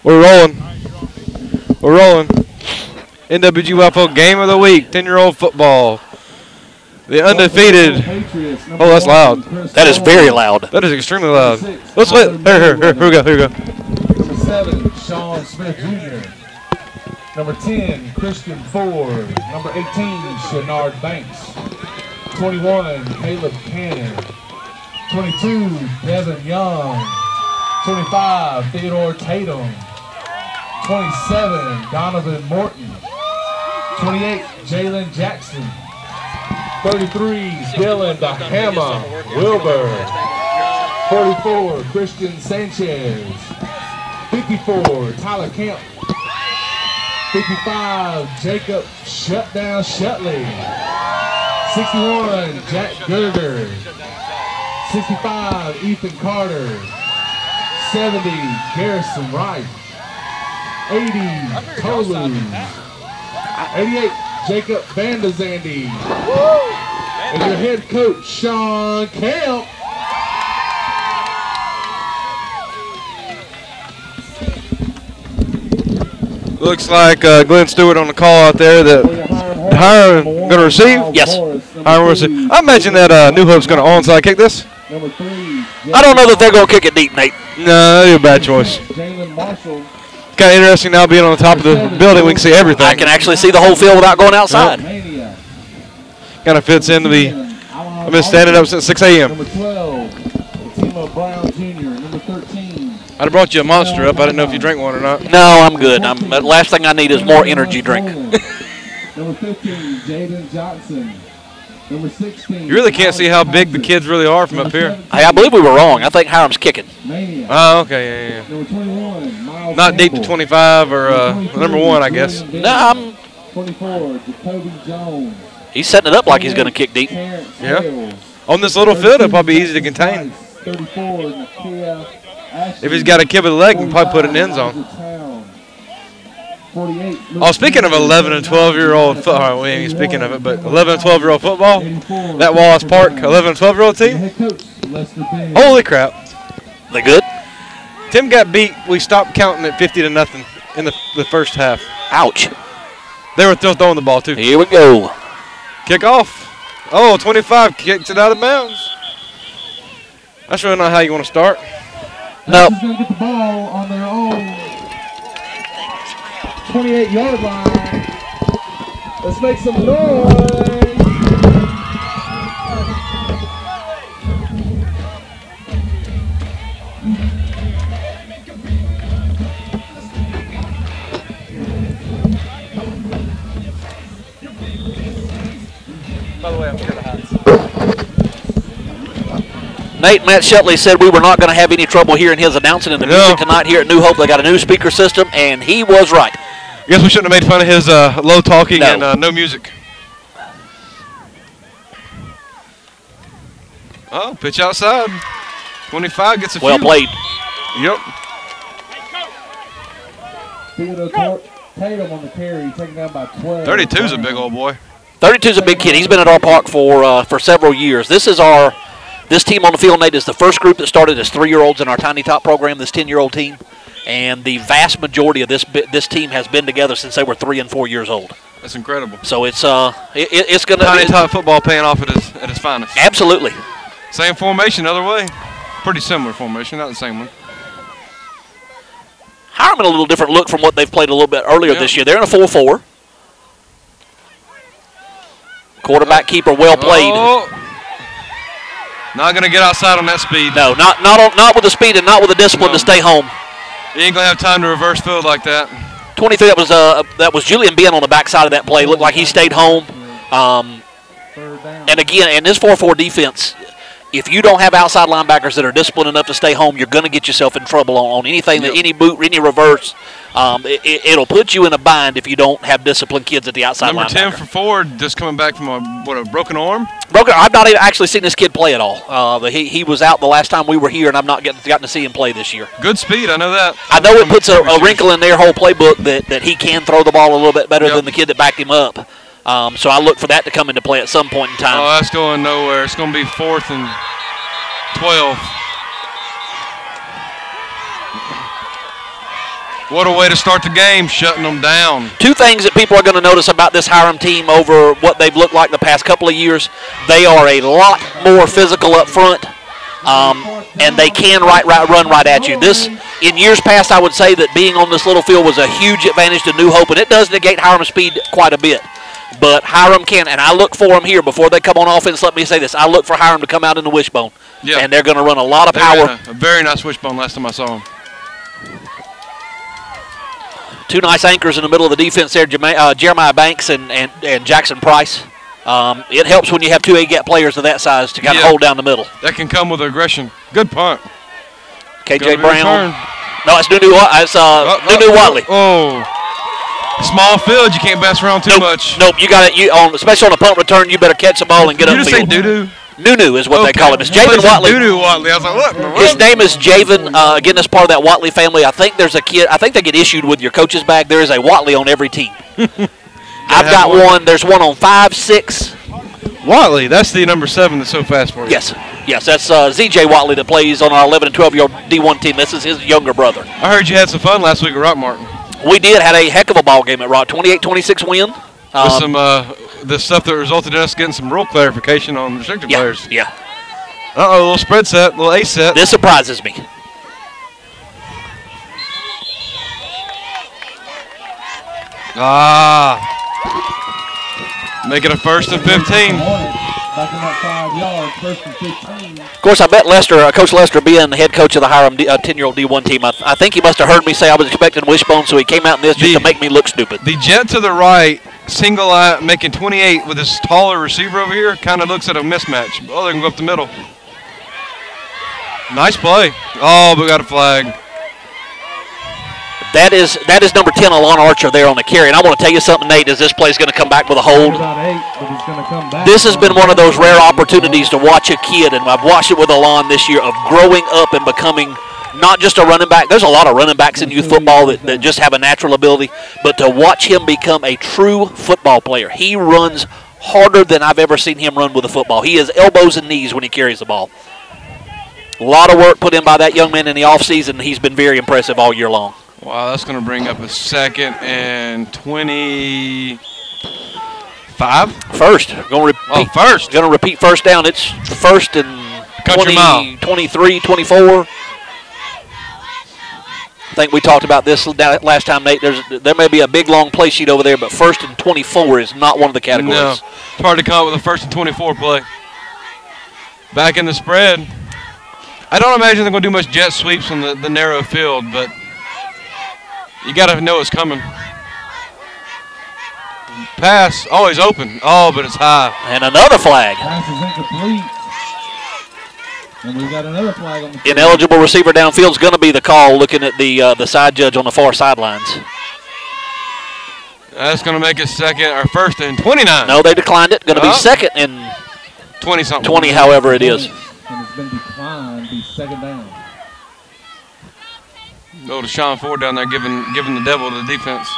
We're rolling. We're rolling. NWGYFO Game of the Week, 10-year-old football. The undefeated. Oh, that's loud. That is very loud. That is extremely loud. Let's let. Here we go. Here we go. Number 7, Sean Smith Jr. Number 10, Christian Ford. Number 18, Shenard Banks. 21, Caleb Cannon. 22, Devin Young. 25, Theodore Tatum. 27, Donovan Morton. 28, Jalen Jackson. 33, Dylan the Hammer Wilbur. 44, Christian Sanchez. 54, Tyler Kemp. 55, Jacob Shutdown Shutley. 61, Jack Gerger. 65, Ethan Carter. 70, Garrison Wright. 80, Tolu. 88, Jacob Vandazandi. And your head coach, Sean Kemp. Looks like Glenn Stewart on the call out there that Hiram going to receive? Yes. Hiram will receive. I imagine that New Hope's going to onside kick this. I don't know that they're going to kick it deep, Nate. No, that'd be a bad choice. Kind of interesting now being on the top of the building. We can see everything. I can actually see the whole field without going outside. Kind of fits into the. I've been standing up since 6 a.m. Number 12, Timo Brown Jr. Number 13. I'd have brought you a Monster up. I didn't know if you drank one or not. No, I'm good. The last thing I need is more energy drink. Number 15, Jaden Johnson. Number 16. You really can't see how big the kids really are from up here. Hey, I believe we were wrong. I think Hiram's kicking. Oh, okay, yeah. Number 21, Miles Not deep to Campbell. 25 or number 1, I guess. No, 24, Jacoby Jones. he's setting it up like he's going to kick deep. Yeah. On this little field, it'll probably be easy to contain. 34, Nakia Ashley. If he's got a kid with a leg, he can probably put it in the end zone. 48, Oh, speaking of 11 and 12-year-old football, we ain't speaking of it, but 11 and 12-year-old football, that Wallace Park 11 and 12-year-old team, head coach, Lester Benz. holy crap. They good? Tim got beat. We stopped counting at 50-0 in the first half. Ouch. They were still throwing the ball, too. Here we go. Kick off. Oh, 25 kicks it out of bounds. That's really not how you want to start. No. He's going to get the ball on their own 28-yard line. Let's make some noise. By the way, I'm scared of heights. Matt Shutley said we were not going to have any trouble hearing his announcing in the music tonight here at New Hope. They got a new speaker system, and he was right. I guess we shouldn't have made fun of his low talking and no music. Oh, pitch outside. 25 gets a Well few. played. Yep. Theodore Tatum on the carry, taken down by 12. 32's a big old boy. 32's a big kid. He's been at our park for several years. This team on the field, Nate, is the first group that started as 3-year-olds in our Tiny Top program, this 10-year-old team. And the vast majority of this team has been together since they were 3 and 4 years old. That's incredible. So it's going to Tiny Top football paying off at its finest. Absolutely. Same formation, other way. Pretty similar formation, not the same one. Hiram a little different look from what they've played a little bit earlier this year. They're in a 4-4. Quarterback keeper, well played. Oh. Not going to get outside on that speed. No, not with the speed and not with the discipline to stay home. You ain't going to have time to reverse field like that. 23, that was Julian Ben on the backside of that play. Looked like he stayed home. And again, in this 4-4 defense, if you don't have outside linebackers that are disciplined enough to stay home, you're going to get yourself in trouble on anything, that any boot, any reverse. It'll put you in a bind if you don't have disciplined kids at the outside Number linebacker. 10 for Ford, just coming back from a broken arm? I've not even actually seen this kid play at all. He was out the last time we were here, and I've not gotten to see him play this year. Good speed, I know that. I know it puts a wrinkle in their whole playbook that he can throw the ball a little bit better than the kid that backed him up. So I look for that to come into play at some point in time. Oh, that's going nowhere. It's going to be 4th and 12. What a way to start the game, shutting them down. Two things that people are going to notice about this Hiram team over what they've looked like the past couple of years. They are a lot more physical up front, and they can run right at you. In years past, I would say that being on this little field was a huge advantage to New Hope, and it does negate Hiram's speed quite a bit. But Hiram can, and I look for them here before they come on offense. Let me say this. I look for Hiram to come out in the wishbone, and they're going to run a lot of power. A very nice wishbone last time I saw them. Two nice anchors in the middle of the defense there, Jeremiah Banks and Jackson Price. It helps when you have two A-gap players of that size to kind of hold down the middle. That can come with aggression. Good punt. KJ Brown. No, it's Nunu Watley. Oh. Small field, you can't bounce around too much. Nope, you got it. Especially on a punt return, you better catch the ball and get up the field. Did you just say doo-doo? Nunu is what they call him. It's Javen Watley. Doo-doo Watley. I was like, what? His name is Javen. Again, that's part of that Watley family. I think there's a kid. I think they get issued with your coach's bag. There is a Watley on every team. I've got one. There's one on 5, 6. Watley, that's the number 7 that's so fast for you. Yes, that's ZJ Watley that plays on our 11 and 12-year-old D1 team. This is his younger brother. I heard you had some fun last week at Rock Martin. We did. Had a heck of a ball game at Rock. 28-26 win. With some the stuff that resulted in us getting some rule clarification on restricted players. Yeah. Uh-oh, a little spread set, a little ace set. This surprises me. Make it a 1st and 15. Back in that 5 yards, 1st and 15. Of course, I bet Coach Lester, being the head coach of the Hiram 10-year-old D1 team, I think he must have heard me say I was expecting wishbone, so he came out in this just to make me look stupid. The jet to the right, single eye, making 28 with this taller receiver over here, kind of looks at a mismatch. Oh, they can go up the middle. Nice play. Oh, we got a flag. That is number 10, Alon Archer, there on the carry. And I want to tell you something, Nate, as this play's going to come back with a hold. This has been one of those rare opportunities to watch a kid, and I've watched it with Alon this year, of growing up and becoming not just a running back. There's a lot of running backs in youth football that just have a natural ability, but to watch him become a true football player. He runs harder than I've ever seen him run with a football. He has elbows and knees when he carries the ball. A lot of work put in by that young man in the offseason. He's been very impressive all year long. Wow, that's going to bring up a 2nd and 25. First. Going to repeat first down. It's 1st and 20, 23, 24. I think we talked about this last time, Nate. There may be a big, long play sheet over there, but 1st and 24 is not one of the categories. No, it's hard to come up with a 1st and 24 play. Back in the spread. I don't imagine they're going to do much jet sweeps on the narrow field, but you got to know it's coming. Pass, always open. Oh, but it's high. And another flag. Pass is incomplete. And we got another flag on the field. Ineligible receiver downfield is going to be the call, looking at the side judge on the far sidelines. That's going to make it 1st and 29. No, they declined it. Going to be 2nd and 20-something. 20, however it is. And it's been declined, be 2nd down. Go to Sean Ford down there giving the devil the defense.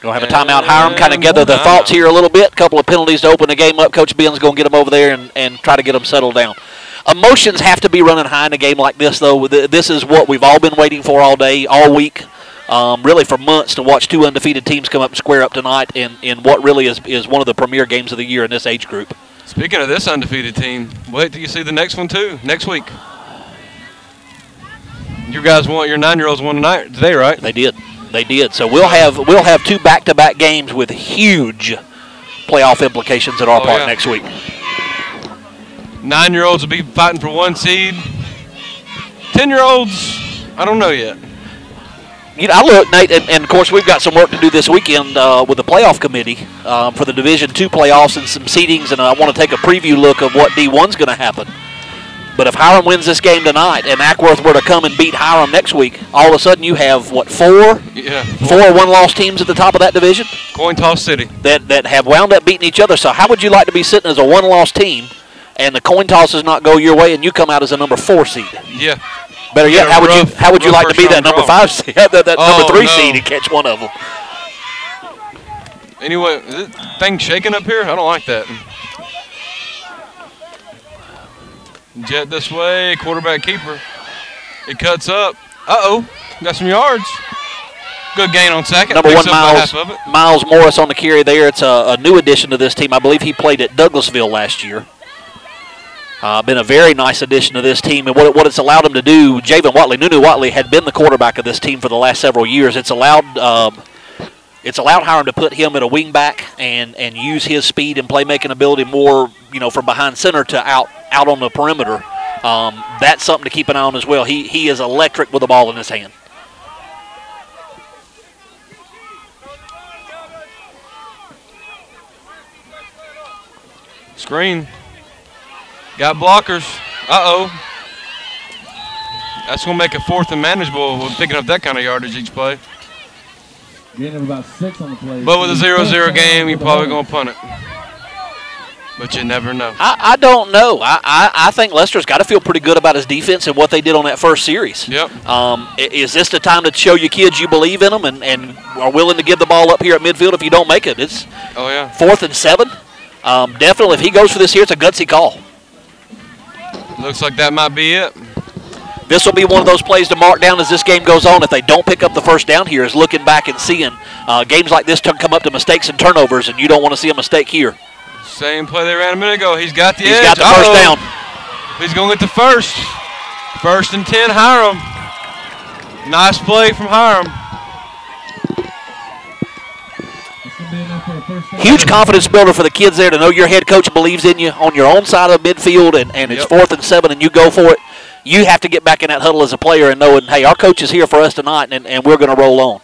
Going to have a timeout. Hiram kind of gather the thoughts here a little bit. Couple of penalties to open the game up. Coach Ben's going to get them over there and try to get them settled down. Emotions have to be running high in a game like this, though. This is what we've all been waiting for all day, all week, really for months, to watch two undefeated teams come up and square up tonight in what really is one of the premier games of the year in this age group. Speaking of this undefeated team, wait till you see the next one, too, next week. You guys want your 9-year-olds won tonight today, right? They did. So we'll have two back-to-back games with huge playoff implications at our park next week. 9-year-olds will be fighting for 1 seed. 10-year-olds, I don't know yet. You know, I look, Nate, and of course we've got some work to do this weekend with the playoff committee for the Division II playoffs and some seedings, and I want to take a preview look of what D1's going to happen. But if Hiram wins this game tonight and Ackworth were to come and beat Hiram next week, all of a sudden you have, what, four one-loss teams at the top of that division? Coin toss city. That have wound up beating each other. So how would you like to be sitting as a one-loss team and the coin tosses not go your way and you come out as a number 4 seed? Yeah. Better yet, how would you like to be that number 5 seed, that number 3 seed and catch one of them? Anyway, is this thing shaking up here? I don't like that. Jet this way, quarterback keeper. It cuts up. Uh-oh. Got some yards. Good gain on second. Number Picks 1, up half of it. Miles Morris on the carry there. It's a new addition to this team. I believe he played at Douglasville last year. Been a very nice addition to this team. And what it's allowed him to do, Javen Watley, Nunu Watley, had been the quarterback of this team for the last several years. It's allowed Hiram to put him at a wing back and use his speed and playmaking ability more, from behind center to out on the perimeter. That's something to keep an eye on as well. He is electric with the ball in his hand. Screen. Got blockers. Uh-oh. That's going to make it 4th and manageable with picking up that kind of yardage each play. Gain of about 6 on the play. But with a 0-0 game, you're probably going to punt it. But you never know. I don't know. I think Lester's got to feel pretty good about his defense and what they did on that first series. Yep. Is this the time to show your kids you believe in them and are willing to give the ball up here at midfield if you don't make it? It's 4th and 7. Definitely, if he goes for this here, it's a gutsy call. Looks like that might be it. This will be one of those plays to mark down as this game goes on. If they don't pick up the first down here, is looking back and seeing games like this come up to mistakes and turnovers, and you don't want to see a mistake here. Same play they ran a minute ago. He's got the edge. He's got the first down. He's going to get the first. 1st and 10, Hiram. Nice play from Hiram. Huge confidence builder for the kids there to know your head coach believes in you on your own side of midfield, and it's 4th and 7, and you go for it. You have to get back in that huddle as a player and knowing, hey, our coach is here for us tonight, and we're going to roll on.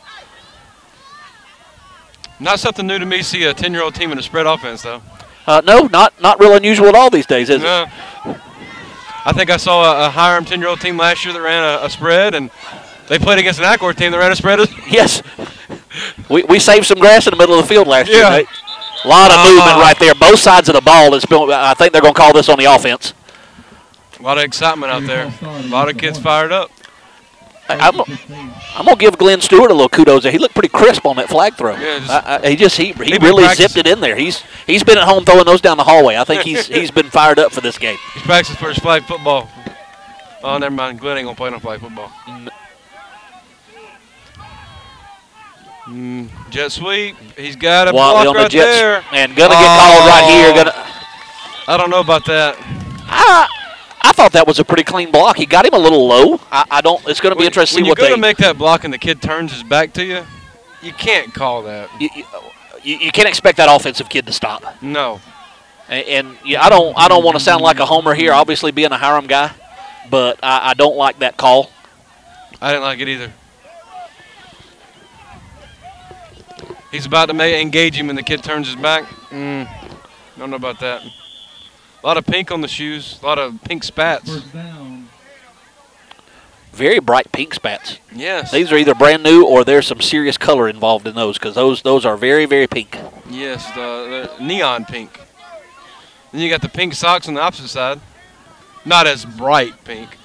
Not something new to me, see a 10-year-old team in a spread offense, though. No, not real unusual at all these days, is it? I think I saw a Hiram 10-year-old team last year that ran a spread, and they played against an Accord team that ran a spread. Yes. We saved some grass in the middle of the field last year, Nate. A lot of movement right there. Both sides of the ball. I think they're going to call this on the offense. A lot of excitement out there. A lot of kids fired up. I'm going to give Glenn Stewart a little kudos there. He looked pretty crisp on that flag throw. Yeah, he really zipped it in there. He's been at home throwing those down the hallway. I think he's been fired up for this game. He's practicing for his flag football. Oh, never mind. Glenn ain't going to play no flag football. Jet sweep. He's got a block right there. And going to get called right here. I don't know about that. I thought that was a pretty clean block. He got him a little low. It's going to be interesting to see what they. When you go to make that block and the kid turns his back to you, you can't call that. You can't expect that offensive kid to stop. No. And I don't want to sound like a homer here, obviously being a Hiram guy, but I don't like that call. I didn't like it either. He's about to engage him and the kid turns his back. Don't know about that. A lot of pink on the shoes. A lot of pink spats. Very bright pink spats. Yes. These are either brand new or there's some serious color involved in those because those are very, very pink. Yes, they're neon pink. Then you got the pink socks on the opposite side. Not as bright pink.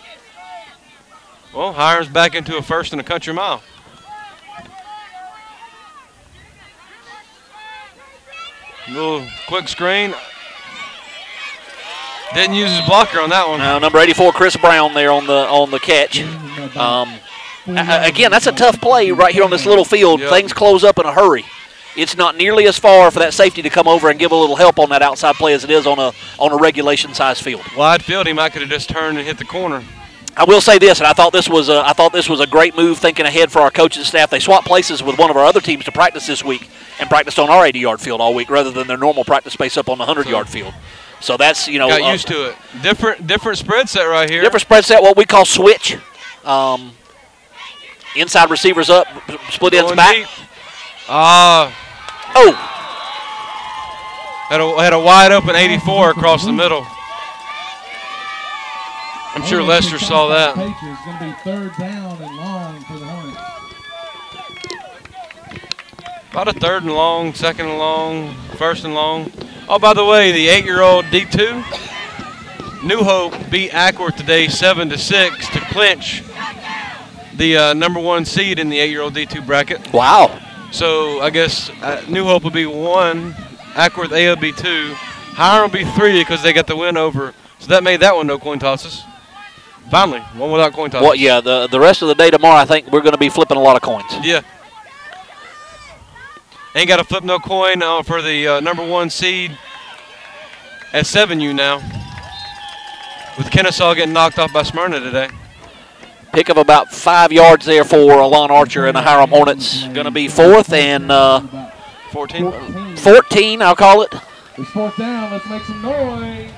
Well, Hiram's back into a 1st and a country mile. Little quick screen. Didn't use his blocker on that one. No, number 84, Chris Brown there on the catch. Again, that's a tough play right here on this little field. Yep. Things close up in a hurry. It's not nearly as far for that safety to come over and give a little help on that outside play as it is on a regulation-sized field. Wide field, he might could have just turned and hit the corner. I will say this, and I thought this was a great move thinking ahead for our coaches and staff. They swapped places with one of our other teams to practice this week and practiced on our 80-yard field all week rather than their normal practice space up on the 100-yard field. So that's, got used to it. Different spread set right here. Different spread set, what we call switch. Inside receivers up, split ends back. Deep. Had a wide open 84 across the middle. I'm sure Lester saw that. It's going to be 3rd down and long for the Hornets. About a 3rd and long, 2nd and long, 1st and long. Oh, by the way, the 8-year-old D2, New Hope beat Ackworth today 7-6 to clinch the number 1 seed in the 8-year-old D2 bracket. Wow. So I guess New Hope will be 1, Ackworth A will be 2, Hiram will be 3 because they got the win over. So that made that one no coin tosses. Finally, one without coin toss. Well, yeah, the rest of the day tomorrow, I think we're going to be flipping a lot of coins. Yeah. Ain't got to flip no coin for the number 1 seed at 7U now. With Kennesaw getting knocked off by Smyrna today. Pick of about 5 yards there for Alon Archer and the Hiram Hornets. Going to be 4th and 14, I'll call it. It's 4th down. Let's make some noise.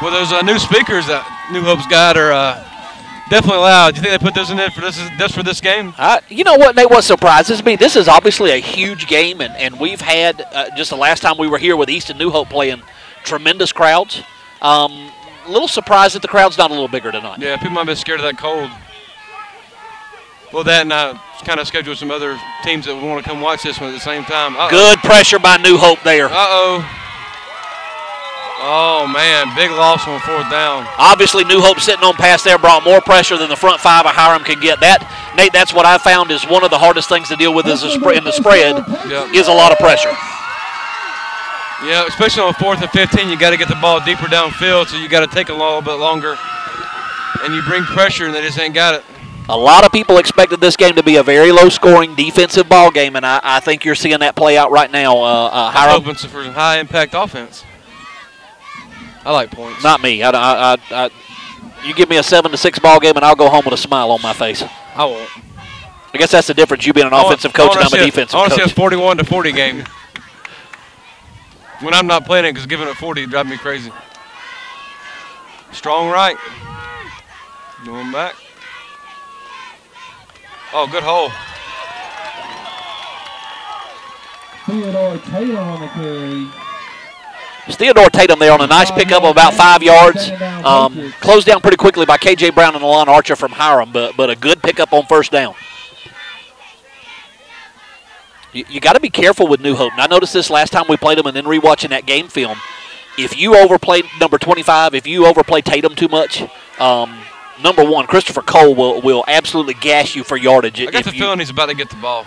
Well, those new speakers that New Hope's got are definitely loud. Do you think they put those in there for this game? You know what, Nate, what surprises me? This is obviously a huge game, and we've had, just the last time we were here with East and New Hope playing, tremendous crowds. A little surprised that the crowd's not a little bigger tonight. Yeah, people might be scared of that cold. Well, that and I kind of scheduled some other teams that want to come watch this one at the same time. Good pressure by New Hope there. Oh, man, big loss on 4th down. Obviously, New Hope sitting on pass there brought more pressure than the front 5 of Hiram can get. That, Nate, that's what I found is one of the hardest things to deal with in the spread is a lot of pressure. Yeah, especially on 4th and 15, you got to get the ball deeper downfield, so you got to take a little bit longer. And you bring pressure, and they just ain't got it. A lot of people expected this game to be a very low-scoring defensive ball game, and I think you're seeing that play out right now. Hiram hoping for some high-impact offense. I like points. Not me. You give me a 7-6 ball game, and I'll go home with a smile on my face. I won't. I guess that's the difference. You being an offensive coach and I'm a defensive coach. I want to see a 41-40 game. When I'm not playing it, because giving it 40 drives me crazy. Strong right. Going back. Oh, good hole. Theodore Taylor on the carry. It's Theodore Tatum there on a nice pickup of about 5 yards. Closed down pretty quickly by K.J. Brown and Alon Archer from Hiram, but a good pickup on 1st down. You got to be careful with New Hope. And I noticed this last time we played them and then rewatching that game film. If you overplay number 25, if you overplay Tatum too much, number 1, Christopher Cole will absolutely gas you for yardage. I got the feeling he's about to get the ball.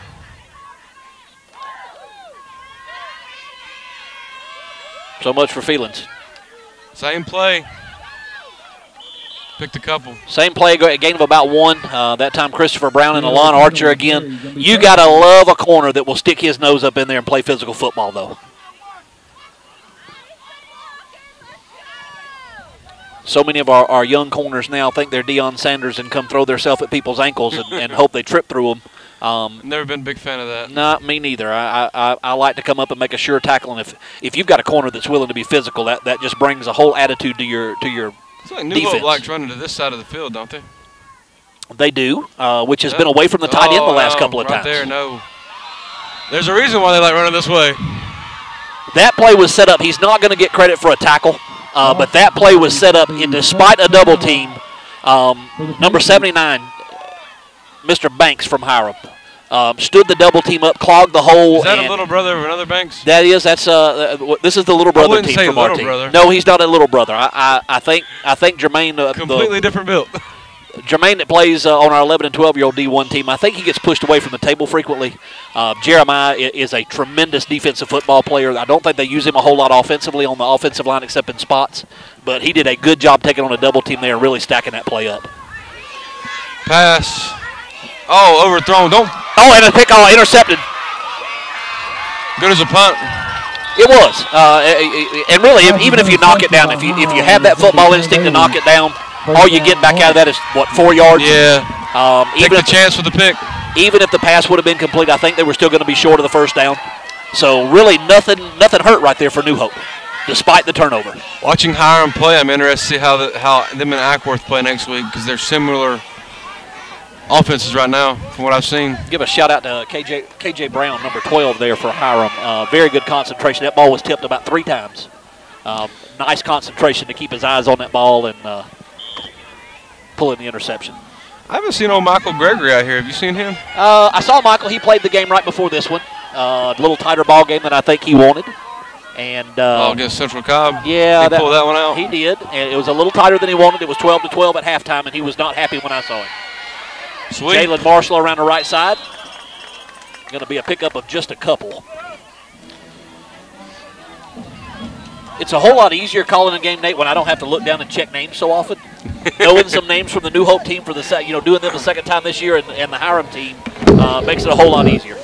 So much for feelings. Same play. Picked a couple. Same play, gain of about 1. That time Christopher Brown and Alon Archer again. You got to love a corner that will stick his nose up in there and play physical football, though. So many of our young corners now think they're Deion Sanders and come throw themselves at people's ankles and hope they trip through them. Never been a big fan of that. Not me neither. I like to come up and make a sure tackle, and if you've got a corner that's willing to be physical, that just brings a whole attitude to your it's like New Hope likes running to this side of the field, don't they? They do, which has been away from the tight end the last couple of times. Right there, no. There's a reason why they like running this way. That play was set up. He's not going to get credit for a tackle, but that play was set up, and despite a double team, number 79, Mr. Banks from Hiram, stood the double team up, clogged the hole. Is that a little brother of another Banks? That is. This is the little brother team from our team. Brother. No, he's not a little brother. I think Jermaine. Completely different build. Jermaine that plays on our 11 and 12-year-old D1 team, I think he gets pushed away from the table frequently. Jeremiah is a tremendous defensive football player. I don't think they use him a whole lot offensively on the offensive line except in spots, but he did a good job taking on a double team there and really stacking that play up. Pass. Oh, overthrown. And a pick all intercepted. Good as a punt. It was. And really, even if you knock it down, if you have that football instinct to knock it down, all you get back out of that is, 4 yards? Yeah. Take the chance with the pick. Even if the pass would have been complete, I think they were still going to be short of the 1st down. So really nothing hurt right there for New Hope, despite the turnover. Watching Hiram play, I'm interested to see how them and Ackworth play next week because they're similar offenses right now from what I've seen. Give a shout out to KJ Brown, number 12 there for Hiram. Very good concentration. That ball was tipped about 3 times. Nice concentration to keep his eyes on that ball and pull in the interception. I haven't seen old Michael Gregory out here. Have you seen him? I saw Michael. He played the game right before this one. A little tighter ball game than I think he wanted. And against Central Cobb? Yeah. He pulled that one out? He did. And it was a little tighter than he wanted. It was 12-12 at halftime, and he was not happy when I saw him. Sweet. Jalen Marshall around the right side. Going to be a pickup of just a couple. It's a whole lot easier calling a game, Nate, when I don't have to look down and check names so often. Knowing some names from the New Hope team for the doing them the second time this year, and the Hiram team makes it a whole lot easier.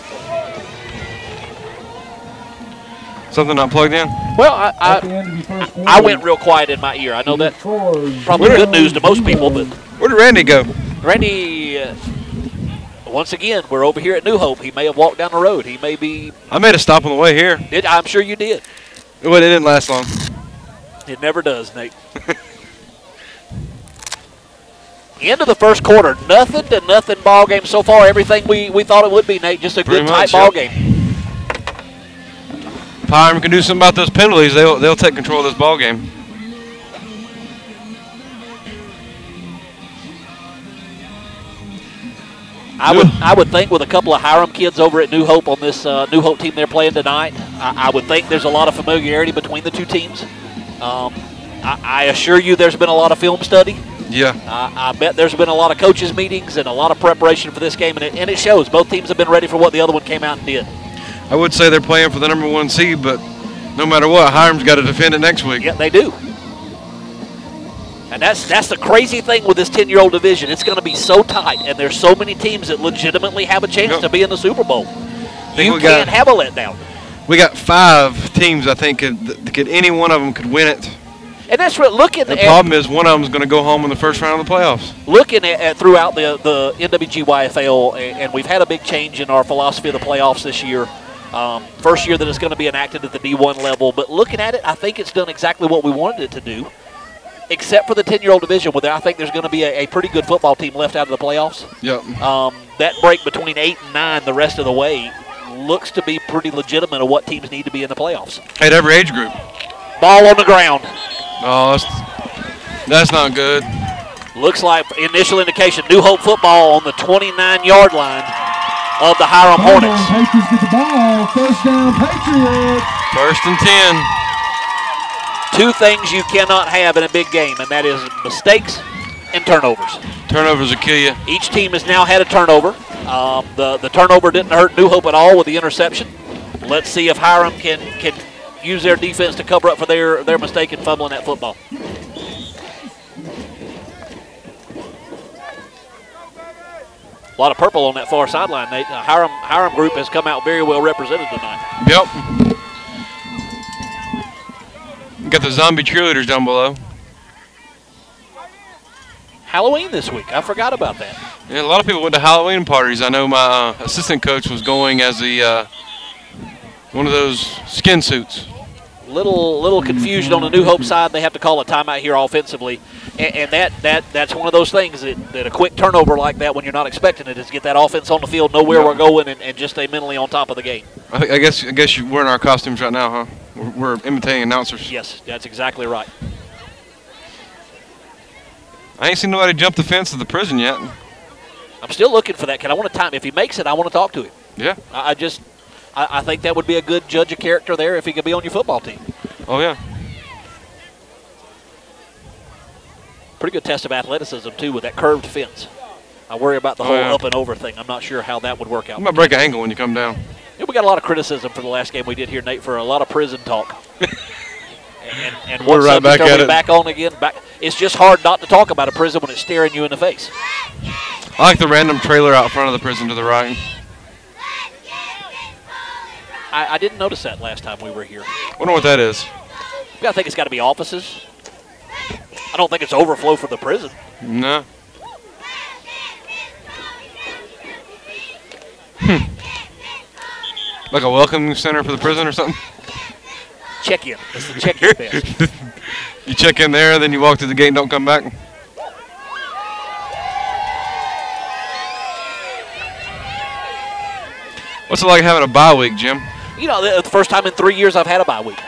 Something not plugged in? Well, I went real quiet in my ear. I know that probably good news to most people, but Where did Randy go? Randy, once again, we're over here at New Hope. He may have walked down the road. He may be. I made a stop on the way here. I'm sure you did. Well, it didn't last long. It never does, Nate. End of the first quarter, nothing to nothing ball game so far. Everything we thought it would be, Nate. Just a good tight ball game. If Hiram can do something about those penalties, they'll take control of this ball game. I would think with a couple of Hiram kids over at New Hope on this New Hope team they're playing tonight, I would think there's a lot of familiarity between the two teams. I assure you there's been a lot of film study. Yeah. I bet there's been a lot of coaches' meetings and a lot of preparation for this game, and it shows. Both teams have been ready for what the other one came out and did. I would say they're playing for the #1 seed, but no matter what, Hiram's got to defend it next week. Yeah, they do. And that's the crazy thing with this 10-year-old division. It's going to be so tight, and there's so many teams that legitimately have a chance to be in the Super Bowl. You can't have a letdown. We got 5 teams, I think, could any one of them could win it. And that's what the problem is one of them is going to go home in the first round of the playoffs. Looking at throughout the NWGYFL, and we've had a big change in our philosophy of the playoffs this year. First year that it's going to be enacted at the D1 level, but looking at it, I think it's done exactly what we wanted it to do, except for the 10-year-old division, where I think there's going to be a pretty good football team left out of the playoffs. Yep. That break between 8 and 9 the rest of the way looks to be pretty legitimate of what teams need to be in the playoffs. At every age group. Ball on the ground. Oh, that's not good. Looks like initial indication, New Hope football on the 29-yard line of the Hiram Hornets. Patriots get the ball. First down, Patriots. 1st and 10. 2 things you cannot have in a big game, and that is mistakes and turnovers. Turnovers will kill you. Each team has now had a turnover. The turnover didn't hurt New Hope at all with the interception. Let's see if Hiram can use their defense to cover up for their mistake in fumbling that football. A lot of purple on that far sideline, Nate. Hiram group has come out very well represented tonight. Yep. Got the zombie cheerleaders down below. Halloween this week. I forgot about that. Yeah, a lot of people went to Halloween parties. I know my assistant coach was going as one of those skin suits. Little confusion on the New Hope side. They have to call a timeout here offensively, and that's one of those things that a quick turnover like that when you're not expecting it is get that offense on the field, know where we're going, and just stay mentally on top of the game. I guess you're wearing our costumes right now, huh? We're imitating announcers. Yes, that's exactly right. I ain't seen nobody jump the fence of the prison yet. I'm still looking for that kid. I want to time. If he makes it, I want to talk to him. Yeah. I think that would be a good judge of character there if he could be on your football team. Oh, yeah. Pretty good test of athleticism, too, with that curved fence. I worry about the whole up and over thing. I'm not sure how that would work out. You might break an ankle when you come down. Yeah, we got a lot of criticism for the last game we did here, Nate, for a lot of prison talk. and we're right back at it. Back on again. It's just hard not to talk about a prison when it's staring you in the face. I like the random trailer out front of the prison to the right. I didn't notice that last time we were here. I wonder what that is. I think it's got to be offices. I don't think it's overflow for the prison. No. Like a welcoming center for the prison or something? Check-in. It's the check-in desk. You check in there, then you walk through the gate and don't come back? What's it like having a bye week, Jim? You know, the first time in 3 years I've had a bye week.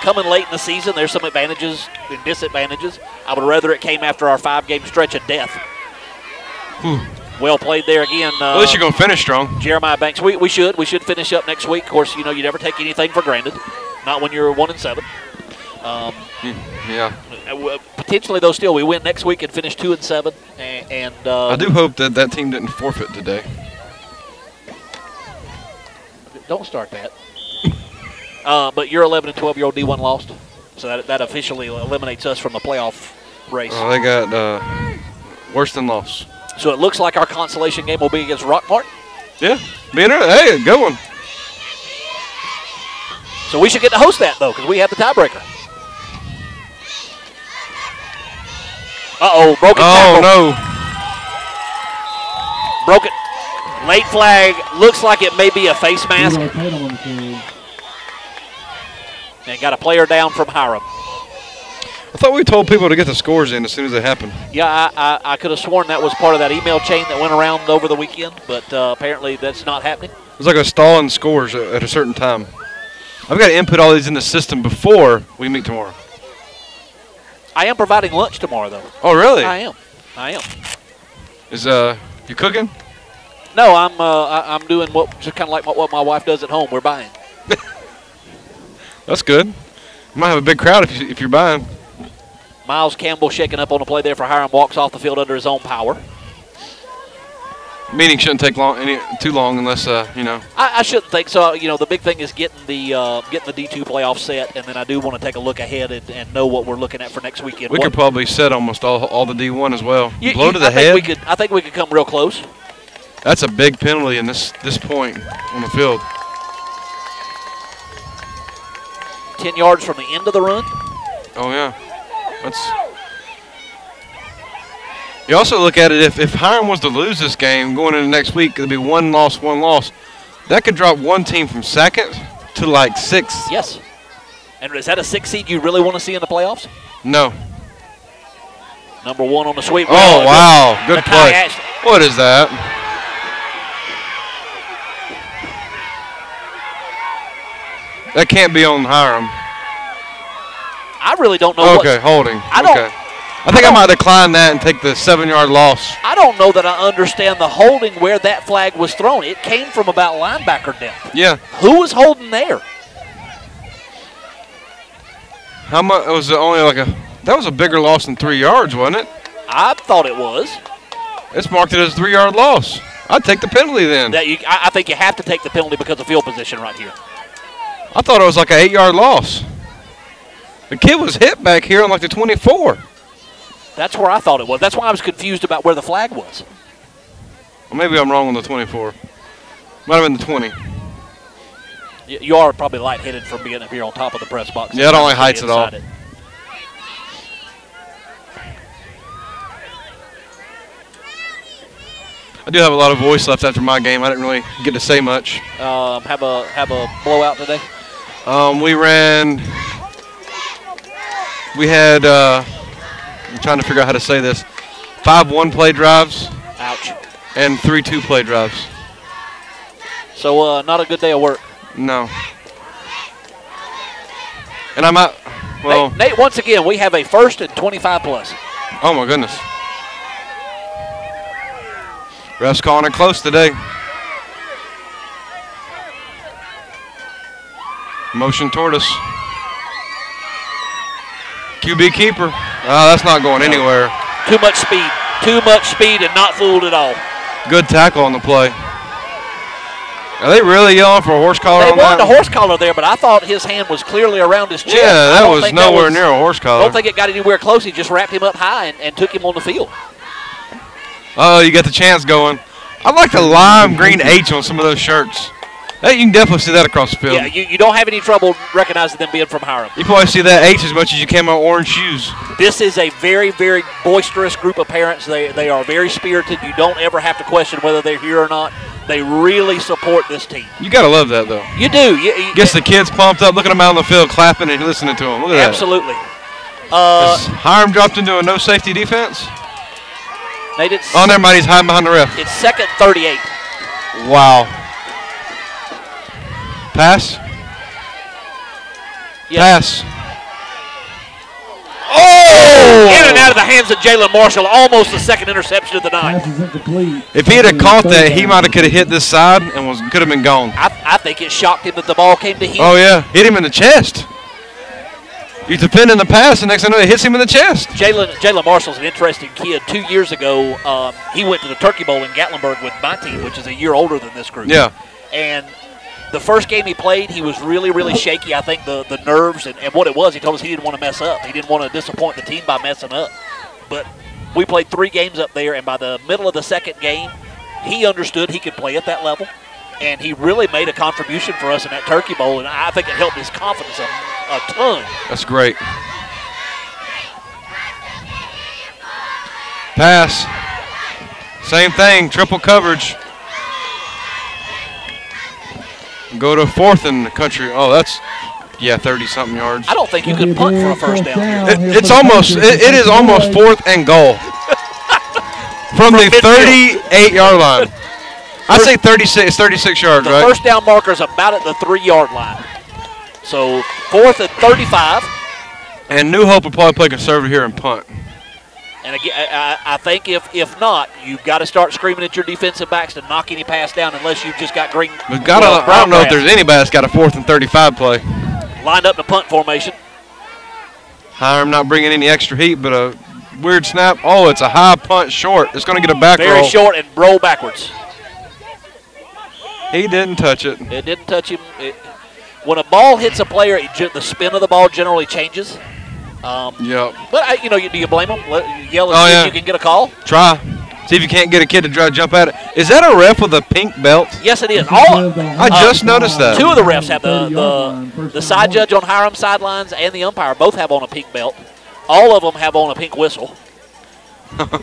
Coming late in the season, there's some advantages and disadvantages. I would rather it came after our 5-game stretch of death. Whew. Well played there again. At least you're going to finish strong. Jeremiah Banks. We should finish up next week. Of course, you know, you never take anything for granted. Not when you're 1-7. Yeah. Potentially, though, still we win next week and finish 2-7. And I do hope that team didn't forfeit today. Don't start that. But your 11 and 12-year-old D1 lost, so that officially eliminates us from the playoff race. They got worse than loss. So it looks like our consolation game will be against Rockmart. Yeah. Hey, good one. So we should get to host that, though, because we have the tiebreaker. Uh-oh, broken tackle. Oh, no. Broken. Late flag. Looks like it may be a face mask. And got a player down from Hiram. I thought we told people to get the scores in as soon as they happened. Yeah, I could have sworn that was part of that email chain that went around over the weekend, but apparently that's not happening. It was like a stall in scores at a certain time. I've got to input all these in the system before we meet tomorrow. I am providing lunch tomorrow, though. Oh, really? I am. Is you cooking? No, I'm doing just kind of like what my wife does at home. We're buying. That's good. You might have a big crowd if you're buying. Miles Campbell shaking up on the play there for Hiram. Walks off the field under his own power. Meeting shouldn't take too long unless I shouldn't think so. The big thing is getting the D2 playoff set, and then I do want to take a look ahead and know what we're looking at for next weekend. We could probably set almost all the D1 as well. Blow to the I head. think we could come real close. That's a big penalty in this point on the field. 10 yards from the end of the run. Oh yeah, You also look at it, if Hiram was to lose this game going into next week, it would be one loss. That could drop one team from second to like sixth. Yes. And is that a 6 seed you really want to see in the playoffs? No. Number 1 on the sweep. Oh, wow. Good play. What is that? That can't be on Hiram. I really don't know. Okay, holding. I think I might decline that and take the 7-yard loss. I don't know that I understand the holding where that flag was thrown. It came from about linebacker depth. Yeah. Who was holding there? How much? It was only that was a bigger loss than 3 yards, wasn't it? I thought it was. It's marked it as a 3-yard loss. I'd take the penalty then. I think you have to take the penalty because of field position right here. I thought it was like an 8-yard loss. The kid was hit back here on like the 24. That's where I thought it was. That's why I was confused about where the flag was. Well, maybe I'm wrong on the 24. Might have been the 20. You are probably lightheaded from being up here on top of the press box. Yeah, I don't like heights at all. I do have a lot of voice left after my game. I didn't really get to say much. Have a blowout today? We had, I'm trying to figure out how to say this, 5 one-play drives. Ouch. And 3 two-play drives. So not a good day of work. No. And I'm out. Well, Nate, once again, we have a 1st and 25 plus. Oh, my goodness. Ref's calling it close today. Motion toward us. QB keeper. Oh, that's not going anywhere. Too much speed. Too much speed and not fooled at all. Good tackle on the play. Are they really yelling for a horse collar on that? They wanted a horse collar there, but I thought his hand was clearly around his chest. Yeah, that was nowhere near a horse collar. I don't think it got anywhere close. He just wrapped him up high and took him on the field. Oh, you got the chance going. I like the lime green H on some of those shirts. Hey, you can definitely see that across the field. Yeah, you don't have any trouble recognizing them being from Hiram. You probably see that H as much as you can on orange shoes. This is a very, very boisterous group of parents. They are very spirited. You don't ever have to question whether they're here or not. They really support this team. You got to love that, though. You do. Gets the kids pumped up, looking them out on the field, clapping and listening to them. Look at absolutely. that. Absolutely. Hiram dropped into a no-safety defense? Nate, never mind. He's hiding behind the ref. It's 2nd 38. Wow. Pass? Yes. Pass. Oh! In and out of the hands of Jalen Marshall. Almost the 2nd interception of the night. If he had caught that, he might have could have hit this side and could have been gone. I think it shocked him that the ball came to him. Oh, yeah. Hit him in the chest. He's defending the pass, and next thing you know, it hits him in the chest. Jalen Marshall's an interesting kid. 2 years ago, he went to the Turkey Bowl in Gatlinburg with my team, which is a year older than this group. Yeah. And the first game he played, he was really, really shaky. I think the nerves and what it was, he told us he didn't want to mess up. He didn't want to disappoint the team by messing up. But we played 3 games up there, and by the middle of the second game, he understood he could play at that level, and he really made a contribution for us in that Turkey Bowl, and I think it helped his confidence a ton. That's great. Pass. Same thing, triple coverage. Go to 4th in the country. Oh, that's, 30-something yards. I don't think you could punt for a first down here. It is almost 4th and goal. From the 38-yard line. I say 36. It's 36 yards, right? The first down marker is about at the 3-yard line. So 4th and 35. And New Hope will probably play conservative here and punt. And again, I think if not, you've got to start screaming at your defensive backs to knock any pass down unless you've just got green. I don't know if there's anybody that's got a 4th and 35 play. Lined up in the punt formation. Hiram not bringing any extra heat, but a weird snap. Oh, it's a high punt short. It's going to get a back roll. Very short and roll backwards. He didn't touch it. It didn't touch him. When a ball hits a player, the spin of the ball generally changes. Yep. But, do you blame him? Yell and see if you can get a call? Try. See if you can't get a kid to try to jump at it. Is that a ref with a pink belt? Yes, it is. I just noticed that. 2 of the refs have the side judge on Hiram's sidelines and the umpire both have on a pink belt. All of them have on a pink whistle,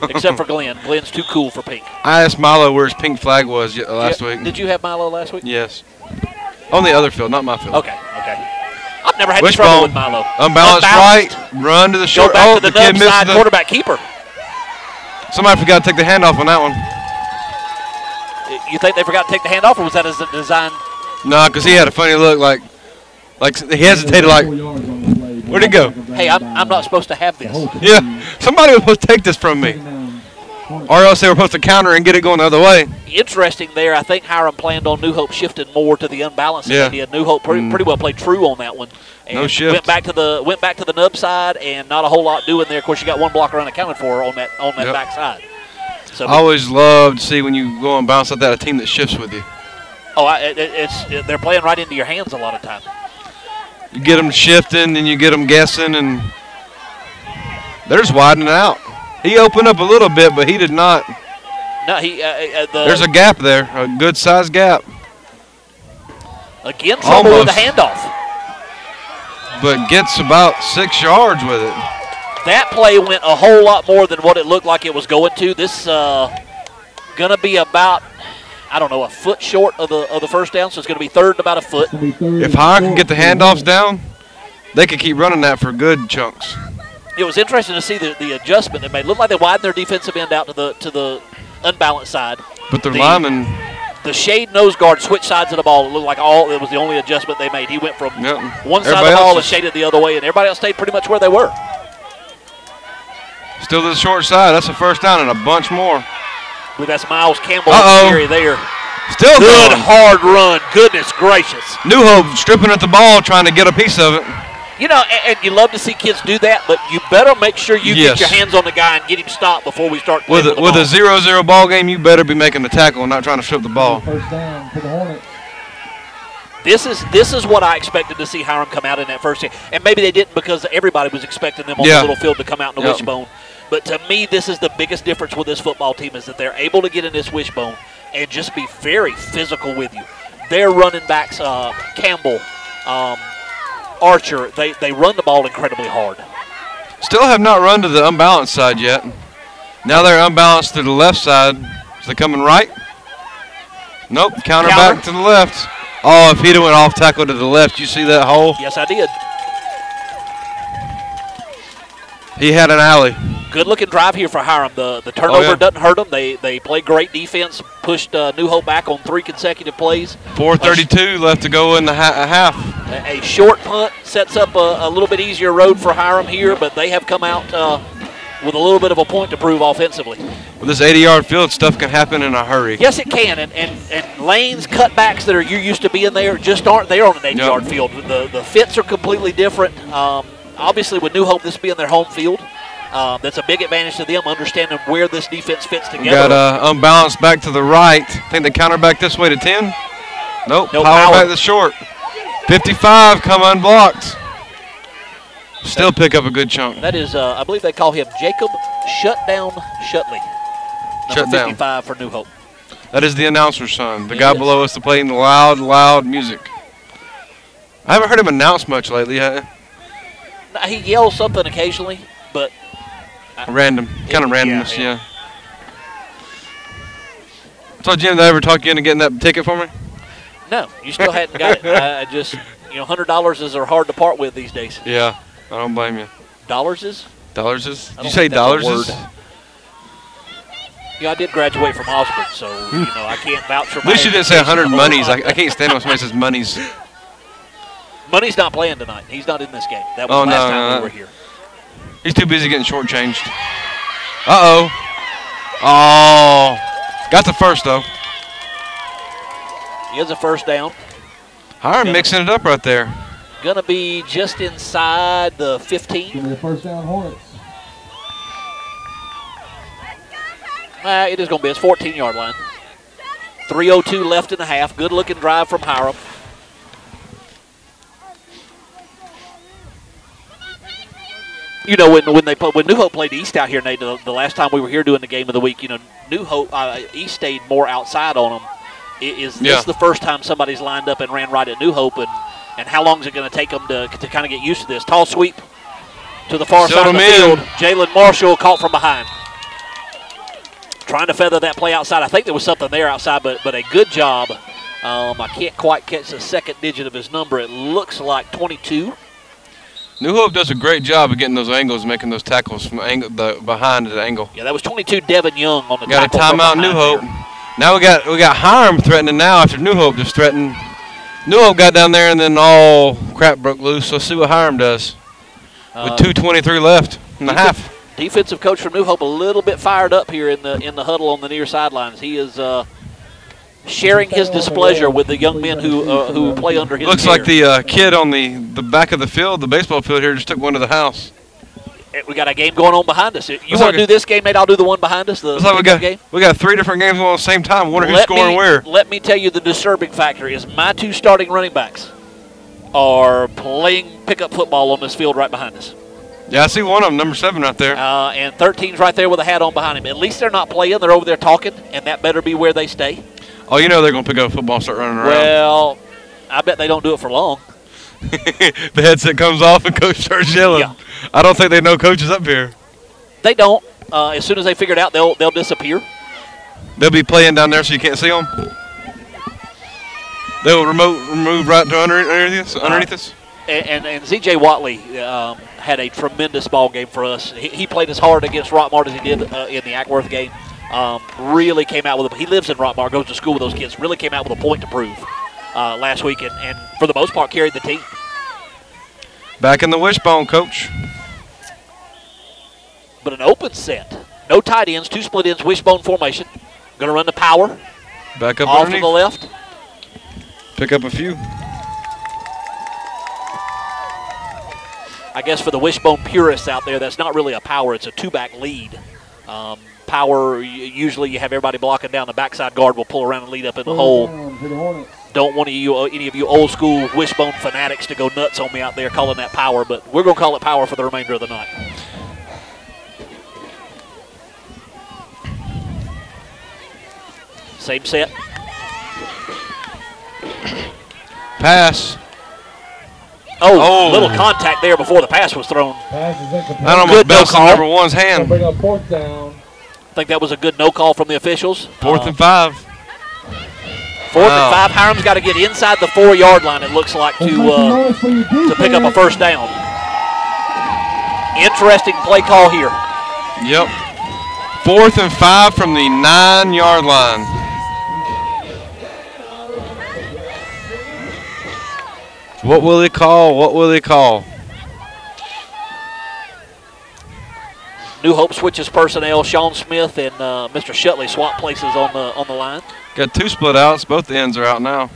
except for Glenn. Glenn's too cool for pink. I asked Milo where his pink flag was last week. Did you have Milo last week? Yes. On the other field, not my field. Okay. I've never had any trouble with Milo. Unbalanced right, run to the short. Go back to the kid missed the quarterback keeper. Somebody forgot to take the handoff on that one. You think they forgot to take the handoff, or was that as a design? No, because he had a funny look, like he hesitated, like, where'd he go? Hey, I'm not supposed to have this. Yeah, somebody was supposed to take this from me. Or else they were supposed to counter and get it going the other way. Interesting there. I think Hiram planned on New Hope shifting more to the unbalanced than he did. New Hope pretty well played true on that one. And no shift. Went back to the nub side, and not a whole lot doing there. Of course, you got one blocker unaccounted for on that back side. So I always love to see when you go and bounce like that, a team that shifts with you. Oh, they're playing right into your hands a lot of times. You get them shifting, and you get them guessing, and they're just widening out. He opened up a little bit, but he did not. No, there's a gap there, a good-sized gap. Again, trouble with the handoff. But gets about 6 yards with it. That play went a whole lot more than what it looked like it was going to. This going to be about, I don't know, a foot short of the first down, so it's going to be third and about a foot. If Hiram can get the handoffs down, they could keep running that for good chunks. It was interesting to see the adjustment they made. Looked like they widened their defensive end out to the unbalanced side. But their linemen, the shade nose guard switched sides of the ball. It looked like it was the only adjustment they made. He went from one side of the ball and shaded the other way, and everybody else stayed pretty much where they were. Still to the short side. That's a first down and a bunch more. Well, that's Miles Campbell area there. Still good going. Hard run. Goodness gracious. New Hope stripping at the ball, trying to get a piece of it. You know, and you love to see kids do that, but you better make sure you get your hands on the guy and get him stopped before we start playing with the ball. With a 0-0 ball game, you better be making the tackle and not trying to strip the ball. First down for the Hornets. This is what I expected to see Hiram come out in that first game. And maybe they didn't because everybody was expecting them on the little field to come out in the wishbone. But to me, this is the biggest difference with this football team is that they're able to get in this wishbone and just be very physical with you. Their running backs, Campbell, Archer, they run the ball incredibly hard. Still have not run to the unbalanced side yet. Now they're unbalanced to the left side. Is they coming right? Nope, counter back to the left. Oh, if he'd have went off tackle to the left, you see that hole? Yes, I did. He had an alley. Good-looking drive here for Hiram. The turnover doesn't hurt them. They played great defense, pushed New Hope back on 3 consecutive plays. 4:32 left to go in the half. A short punt sets up a little bit easier road for Hiram here, but they have come out with a little bit of a point to prove offensively. With this 80-yard field, stuff can happen in a hurry. Yes, it can, and lanes, cutbacks that you're used to being there just aren't there on an 80-yard field. The fits are completely different. Obviously, with New Hope, this being their home field, that's a big advantage to them, understanding where this defense fits together. We got unbalanced back to the right. I think they counter back this way to 10. Nope, power back to short. 55 come unblocked. Still pick up a good chunk. That is, I believe they call him Jacob Shutdown Shutley. Number 55 for New Hope. That is the announcer's son, the guy below us, playing the loud, loud music. I haven't heard him announce much lately. He yells something occasionally, but random, kind of randomness, yeah. So, Jim, did I ever talk you into getting that ticket for me? No, you still hadn't got it. I just, $100 are hard to part with these days. Yeah, I don't blame you. Dollars is? Dollars is? Did you say dollars is? I did graduate from Osborne, so, I can't vouch for my At least you didn't say 100 monies. I can't stand when somebody says monies. Money's not playing tonight. He's not in this game. That was last time we were here. He's too busy getting shortchanged. Uh-oh. Oh. Got the first, though. He has a first down. Hiram mixing it up right there. Going to be just inside the 15. Give me the first down, Hornets. It is going to be his 14-yard line. 3:02 left in the half. Good-looking drive from Hiram. When New Hope played East out here, Nate, the last time we were here doing the game of the week, New Hope East stayed more outside on them. Is this the first time somebody's lined up and ran right at New Hope, and how long is it going to take them to kind of get used to this? Tall sweep to the far side of the field. Jalen Marshall caught from behind. Trying to feather that play outside. I think there was something there outside, but a good job. I can't quite catch the second digit of his number. It looks like 22. New Hope does a great job of getting those angles, making those tackles from behind the angle. Yeah, that was 22 Devin Young on the got tackle. Got a timeout, New Hope. Now we got Hiram threatening now after New Hope just threatened. New Hope got down there and then all crap broke loose. So let's see what Hiram does with 2:23 left in the half. Defensive coach from New Hope a little bit fired up here in the huddle on the near sidelines. He is sharing his displeasure with the young men who play under his Looks care. like the kid on the back of the field, the baseball field here, just took one to the house. We got a game going on behind us. You want to do this game, Nate? I'll do the one behind us. Looks like we got 3 different games on at the same time. Wonder who's scoring where. Let me tell you the disturbing factor is my 2 starting running backs are playing pickup football on this field right behind us. Yeah, I see one of them, number 7 right there. And 13's right there with a hat on behind him. At least they're not playing. They're over there talking, and that better be where they stay. Oh, they're going to pick up a football and start running around. Well, I bet they don't do it for long. The headset comes off and Coach starts yelling. Yeah. I don't think they know Coach is up here. They don't. As soon as they figure it out, they'll disappear. They'll be playing down there so you can't see them. They'll remove right to underneath us. And Z.J. Watley had a tremendous ball game for us. He played as hard against Rockmart as he did in the Ackworth game. Really came out with he lives in Rockmart, goes to school with those kids. Really came out with a point to prove last week, and for the most part carried the team. Back in the wishbone, Coach. But an open set. No tight ends, 2 split ends, wishbone formation. Going to run the power. Back up off underneath. to the left. Pick up a few. I guess for the wishbone purists out there, that's not really a power. It's a 2-back lead. Power, usually you have everybody blocking down. The backside guard will pull around and lead up in the hole. Don't want any of you old school wishbone fanatics to go nuts on me out there calling that power, but we're going to call it power for the remainder of the night. Same set. Pass. Oh, little contact there before the pass was thrown. That almost bounced on number 1's hand. Bring up 4th down. I think that was a good no call from the officials. 4th and 5. 4th and 5. Hiram's got to get inside the 4-yard line, it looks like, to pick up a first down. Interesting play call here. Yep. 4th and 5 from the 9-yard line. What will they call? What will they call? New Hope switches personnel. Sean Smith and Mr. Shutley swap places on the line. Got 2 split outs. Both the ends are out now.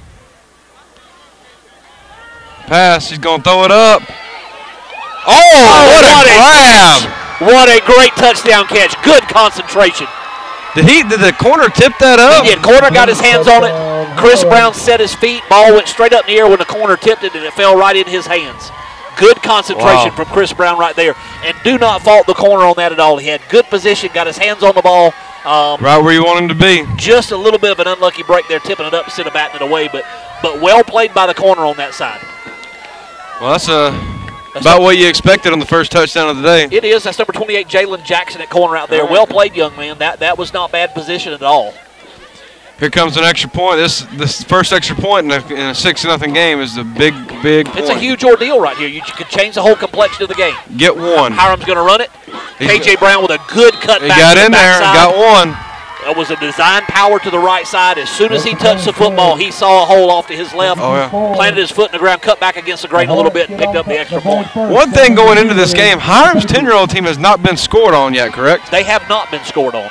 Pass. He's going to throw it up. Oh, what a grab. What a great touchdown catch. Good concentration. Did the corner tip that up? He did. Corner got his hands on it. Chris Brown set his feet. Ball went straight up in the air when the corner tipped it, and it fell right in his hands. Good concentration from Chris Brown right there. And do not fault the corner on that at all. He had good position, got his hands on the ball. Right where you want him to be. Just a little bit of an unlucky break there, tipping it up instead of batting it away, but well played by the corner on that side. Well, that's about what you expected on the first touchdown of the day. It is. That's number 28, Jalen Jackson at corner out there. Well played, young man. That was not bad position at all. Here comes an extra point. This first extra point in a 6-0 game is a big point. It's a huge ordeal right here. You could change the whole complexion of the game. Get one. Hiram's going to run it. KJ Brown with a good cut he back. He got to in the there, got one. That was a design power to the right side. As soon as he touched the football, he saw a hole off to his left. Oh, yeah. Planted his foot in the ground, cut back against the grain a little bit, and picked up the extra point. One thing going into this game, Hiram's 10-year-old team has not been scored on yet, correct? They have not been scored on.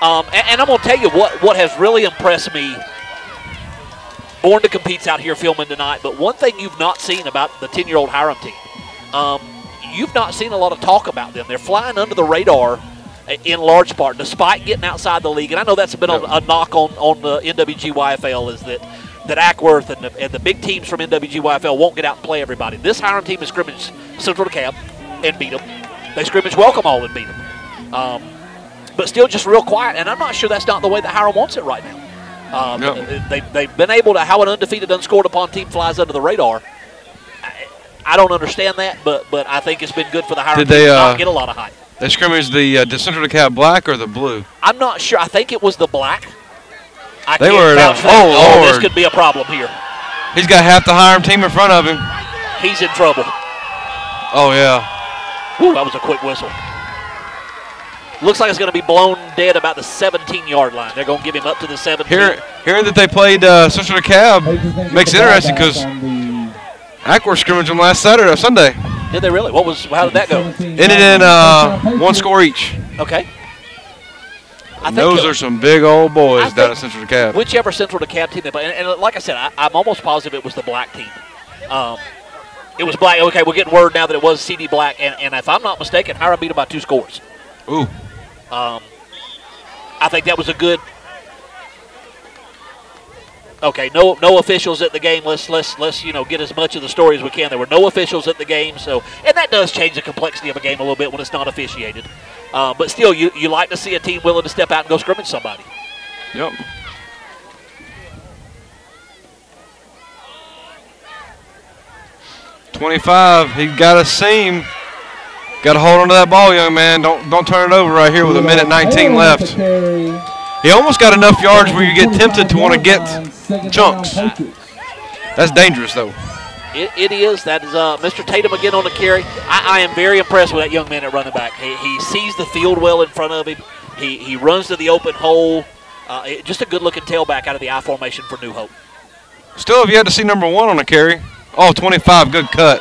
And I'm going to tell you what has really impressed me. Born to Compete's out here filming tonight, but one thing you've not seen about the 10-year-old Hiram team, you've not seen a lot of talk about them. They're flying under the radar in large part, despite getting outside the league. And I know that's been a knock on the NWGYFL is that Ackworth and the big teams from NWGYFL won't get out and play everybody. This Hiram team has scrimmaged Central DeKalb and beat them. They scrimmaged Welcome Hall and beat them. But still just real quiet, and I'm not sure that's not the way that Hiram wants it right now. They've been able to, how an undefeated, unscored upon team flies under the radar. I don't understand that, but I think it's been good for the Hiram team to not get a lot of hype. They scrimmaged the Central DeKalb black or the blue? I'm not sure. I think it was the black. They were Lord. This could be a problem here. He's got half the Hiram team in front of him. He's in trouble. Oh, yeah. Ooh, that was a quick whistle. Looks like it's going to be blown dead about the 17-yard line. They're going to give him up to the 17. Hearing that they played Central DeKalb makes it interesting because Ackworth scrimmaged them last Sunday. Did they really? How did that go? Ended in one score each. Okay. Those are some big old boys down at Central DeKalb. Whichever Central DeKalb team they play, and like I said, I'm almost positive it was the black team. It was black. Okay, we're getting word now that it was CD Black, and if I'm not mistaken, Hiram beat them by 2 scores. Ooh. I think that was a good. Okay, no officials at the game. Let's get as much of the story as we can. There were no officials at the game, and that does change the complexity of a game a little bit when it's not officiated. But still, you like to see a team willing to step out and go scrimmage somebody. Yep. $25. He got a seam. Got to hold on to that ball, young man. Don't turn it over right here with a minute 19 left. He almost got enough yards where you get tempted to want to get chunks. That's dangerous, though. It is. That is Mr. Tatum again on the carry. I am very impressed with that young man at running back. He sees the field well in front of him. He runs to the open hole. Just a good-looking tailback out of the I formation for New Hope. Still have yet to see number 1 on the carry. Oh, 25, good cut.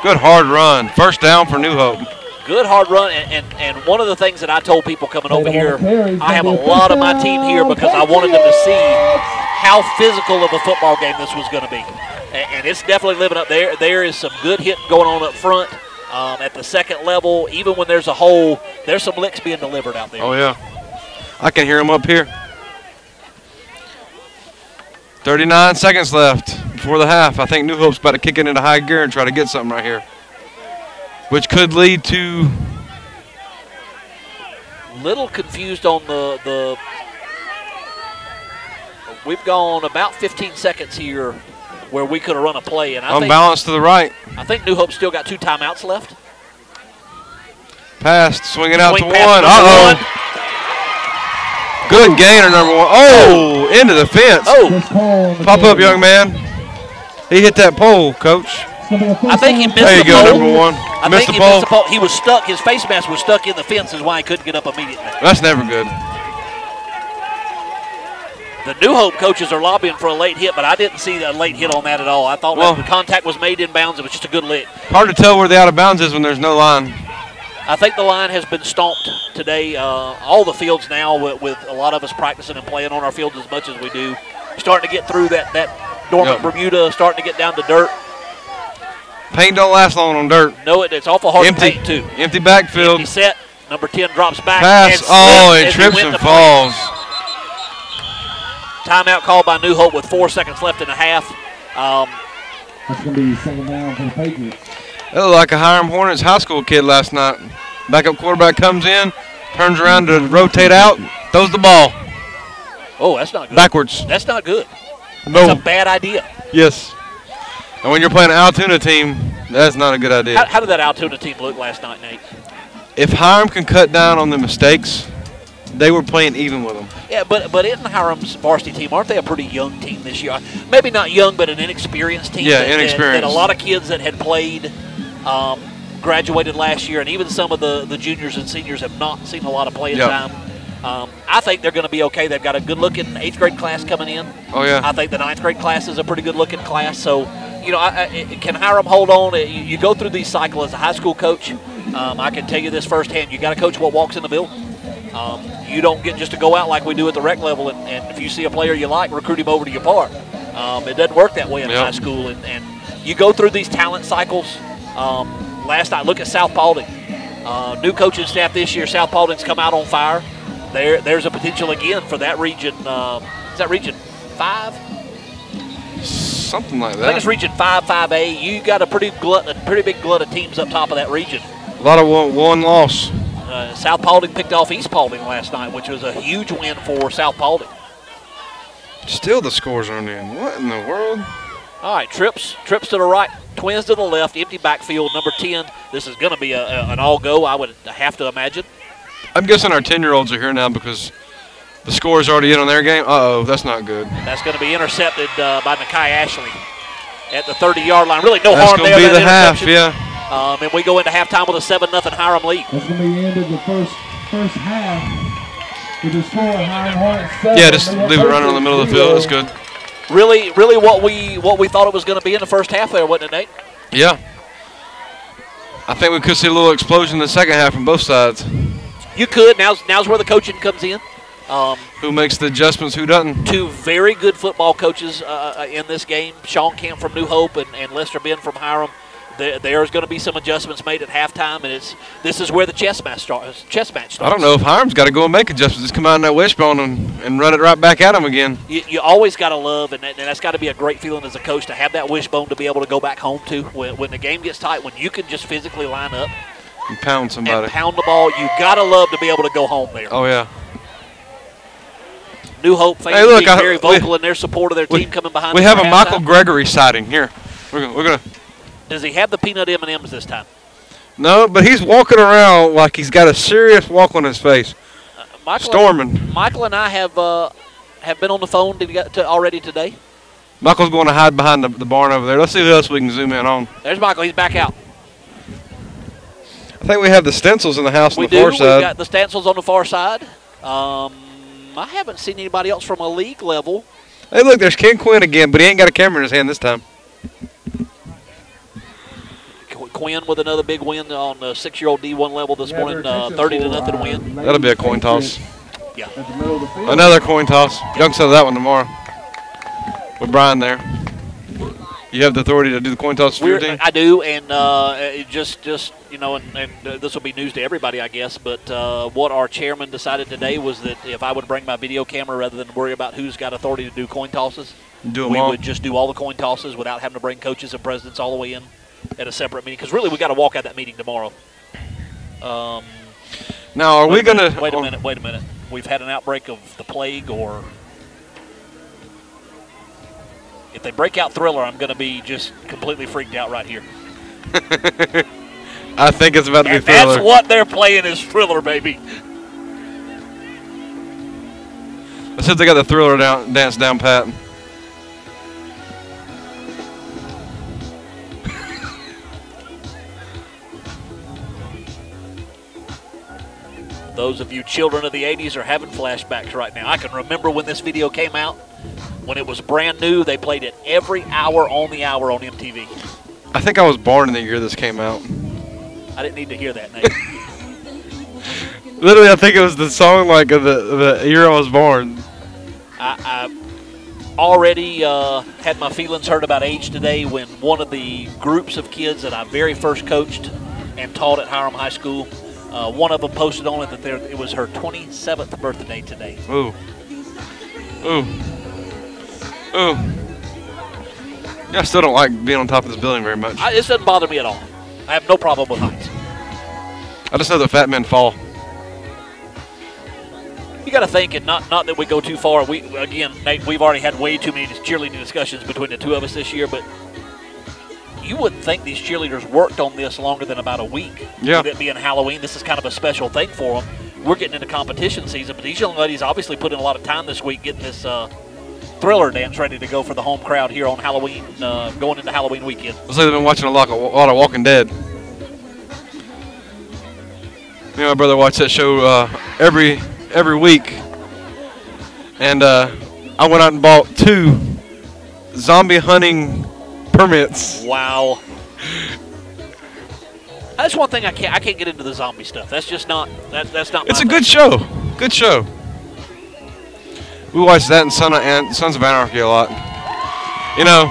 Good hard run. First down for New Hope. Good hard run, and one of the things that I told people coming over here, I have a lot of my team here because I wanted them to see how physical of a football game this was going to be. And it's definitely living up there. There is some good hitting going on up front at the second level. Even when there's a hole, there's some licks being delivered out there. Oh, yeah. I can hear them up here. 39 seconds left before the half. I think New Hope's about to kick it into high gear and try to get something right here, which could lead to. Little confused on the. We've gone about 15 seconds here where we could have run a play, and unbalanced to the right. I think New Hope's still got 2 timeouts left. Passed, swing it out to 1. Uh-oh. Good gainer, number 1. Oh, into the fence. Oh. Pop up, young man. He hit that pole, Coach. I think he missed there you the go, pole. number 1. I think he missed the pole. He was stuck. His face mask was stuck in the fence is why he couldn't get up immediately. That's never good. The New Hope coaches are lobbying for a late hit, but I didn't see that late hit on that at all. I thought that the contact was made inbounds. It was just a good lick. Hard to tell where the out of bounds is when there's no line. I think the line has been stomped today. All the fields now, with a lot of us practicing and playing on our fields as much as we do, starting to get through that dormant Bermuda, starting to get down to dirt. Paint don't last long on dirt. No, it's awful hard to paint, too. Empty backfield. Empty set. Number 10 drops back. Pass. And trips and falls. Timeout called by New Hope with 4 seconds left in the half. That's going to be second down for the Patriots. It looked like a Hiram Hornets high school kid last night. Backup quarterback comes in, turns around to rotate out, throws the ball. Oh, that's not good. Backwards. That's not good. No. That's a bad idea. Yes. And when you're playing an Altoona team, that's not a good idea. How did that Altoona team look last night, Nate? If Hiram can cut down on the mistakes, they were playing even with them. Yeah, but isn't Hiram's varsity team, aren't they a pretty young team this year? Maybe not young, but an inexperienced team. Yeah, That inexperienced. a lot of kids that had played graduated last year, and even some of the juniors and seniors have not seen a lot of playing time. I think they're going to be okay. They've got a good-looking 8th grade class coming in. Oh, yeah. I think the 9th grade class is a pretty good-looking class. So, you know, can Hiram hold on? You go through these cycles as a high school coach. I can tell you this firsthand. You got to coach what walks in the building. You don't get just to go out like we do at the rec level, and if you see a player you like, recruit him over to your park. It doesn't work that way in high school, and you go through these talent cycles. Last night, look at South Paulding. New coaching staff this year. South Paulding's come out on fire. There's a potential again for that region. Is that region 5? Something like that. I think it's region 5, 5A. You got a pretty big glut of teams up top of that region. A lot of one loss. South Paulding picked off East Paulding last night, which was a huge win for South Paulding. Still the scores aren't in. What in the world? All right, trips to the right, Twins to the left, empty backfield, number 10. This is going to be an all-go, I would have to imagine. I'm guessing our 10-year-olds are here now because the score is already in on their game. Uh-oh, that's not good. That's going to be intercepted by Nakai Ashley at the 30-yard line. Really no that's harm there. That's going to be the half, interception. yeah. And we go into halftime with a 7-0 Hiram lead. That's going to be the end of the first half with the score Hiram Hornets 7. Yeah, just leave it running on the middle of the field. That's good. Really what we thought it was going to be in the first half there, wasn't it, Nate? Yeah. I think we could see a little explosion in the second half from both sides. You could. Now's where the coaching comes in. Who makes the adjustments, who doesn't? 2 very good football coaches in this game. Sean Camp from New Hope and Lester Ben from Hiram. There's going to be some adjustments made at halftime, and this is where the chess match starts. I don't know if Hiram's got to go and make adjustments. Just come out in that wishbone and run it right back at him again. You always got to love, and that's got to be a great feeling as a coach to have that wishbone to be able to go back home to when the game gets tight, when you can just physically line up and pound somebody. And pound the ball. You got to love to be able to go home there. Oh, yeah. New Hope fans being very vocal in their support of their team coming behind. We have a Michael Gregory sighting here. We're gonna. Does he have the peanut M&Ms this time? No, but he's walking around like he's got a serious walk on his face. Storming. Michael and I have been on the phone already today. Michael's going to hide behind the barn over there. Let's see who else we can zoom in on. There's Michael. He's back out. I think we have the stencils in the house on the far side. We've got the stencils on the far side. I haven't seen anybody else from a league level. Hey, look, there's Ken Quinn again, but he ain't got a camera in his hand this time. Quinn with another big win on the 6-year-old D1 level this morning, 30-0 win. That'll be a coin toss. Yeah. Another coin toss. Young said that one tomorrow with Brian there. You have the authority to do the coin toss for your team? I do, and just you know, and this will be news to everybody, I guess, but what our chairman decided today was that if I would bring my video camera rather than worry about who's got authority to do coin tosses, we would just do all the coin tosses without having to bring coaches and presidents all the way in at a separate meeting, because really we got to walk out that meeting tomorrow. Now, are we going to... Wait a minute. We've had an outbreak of the plague, or... If they break out Thriller, I'm going to be just completely freaked out right here. I think it's about to be Thriller. That's what they're playing is Thriller, baby. Let's see if they got the Thriller dance down pat. Those of you children of the 80s are having flashbacks right now. I can remember when this video came out. When it was brand new, they played it every hour on the hour on MTV. I think I was born in the year this came out. I didn't need to hear that, Nate. Literally, I think it was the song like of the year I was born. I already had my feelings hurt about age today when one of the groups of kids that I very first coached and taught at Hiram High School, one of them posted on it that it was her 27th birthday today. Ooh. Ooh. Ooh. Yeah, I still don't like being on top of this building very much. This doesn't bother me at all. I have no problem with heights. I just know that fat men fall. You got to think, and not that we go too far. Nate, we've already had way too many cheerleading discussions between the two of us this year, but you wouldn't think these cheerleaders worked on this longer than about a week. Yeah. With it being Halloween, this is kind of a special thing for them. We're getting into competition season, but these young ladies obviously put in a lot of time this week getting this thriller dance ready to go for the home crowd here on Halloween, going into Halloween weekend. Looks like they've been watching a lot of Walking Dead. Me and my brother watch that show every week, and I went out and bought 2 zombie hunting permits. Wow. That's one thing I can't get into the zombie stuff. That's just not that's not. It's my a good thing. show. Good show. We watched that and Sons of Anarchy a lot. You know,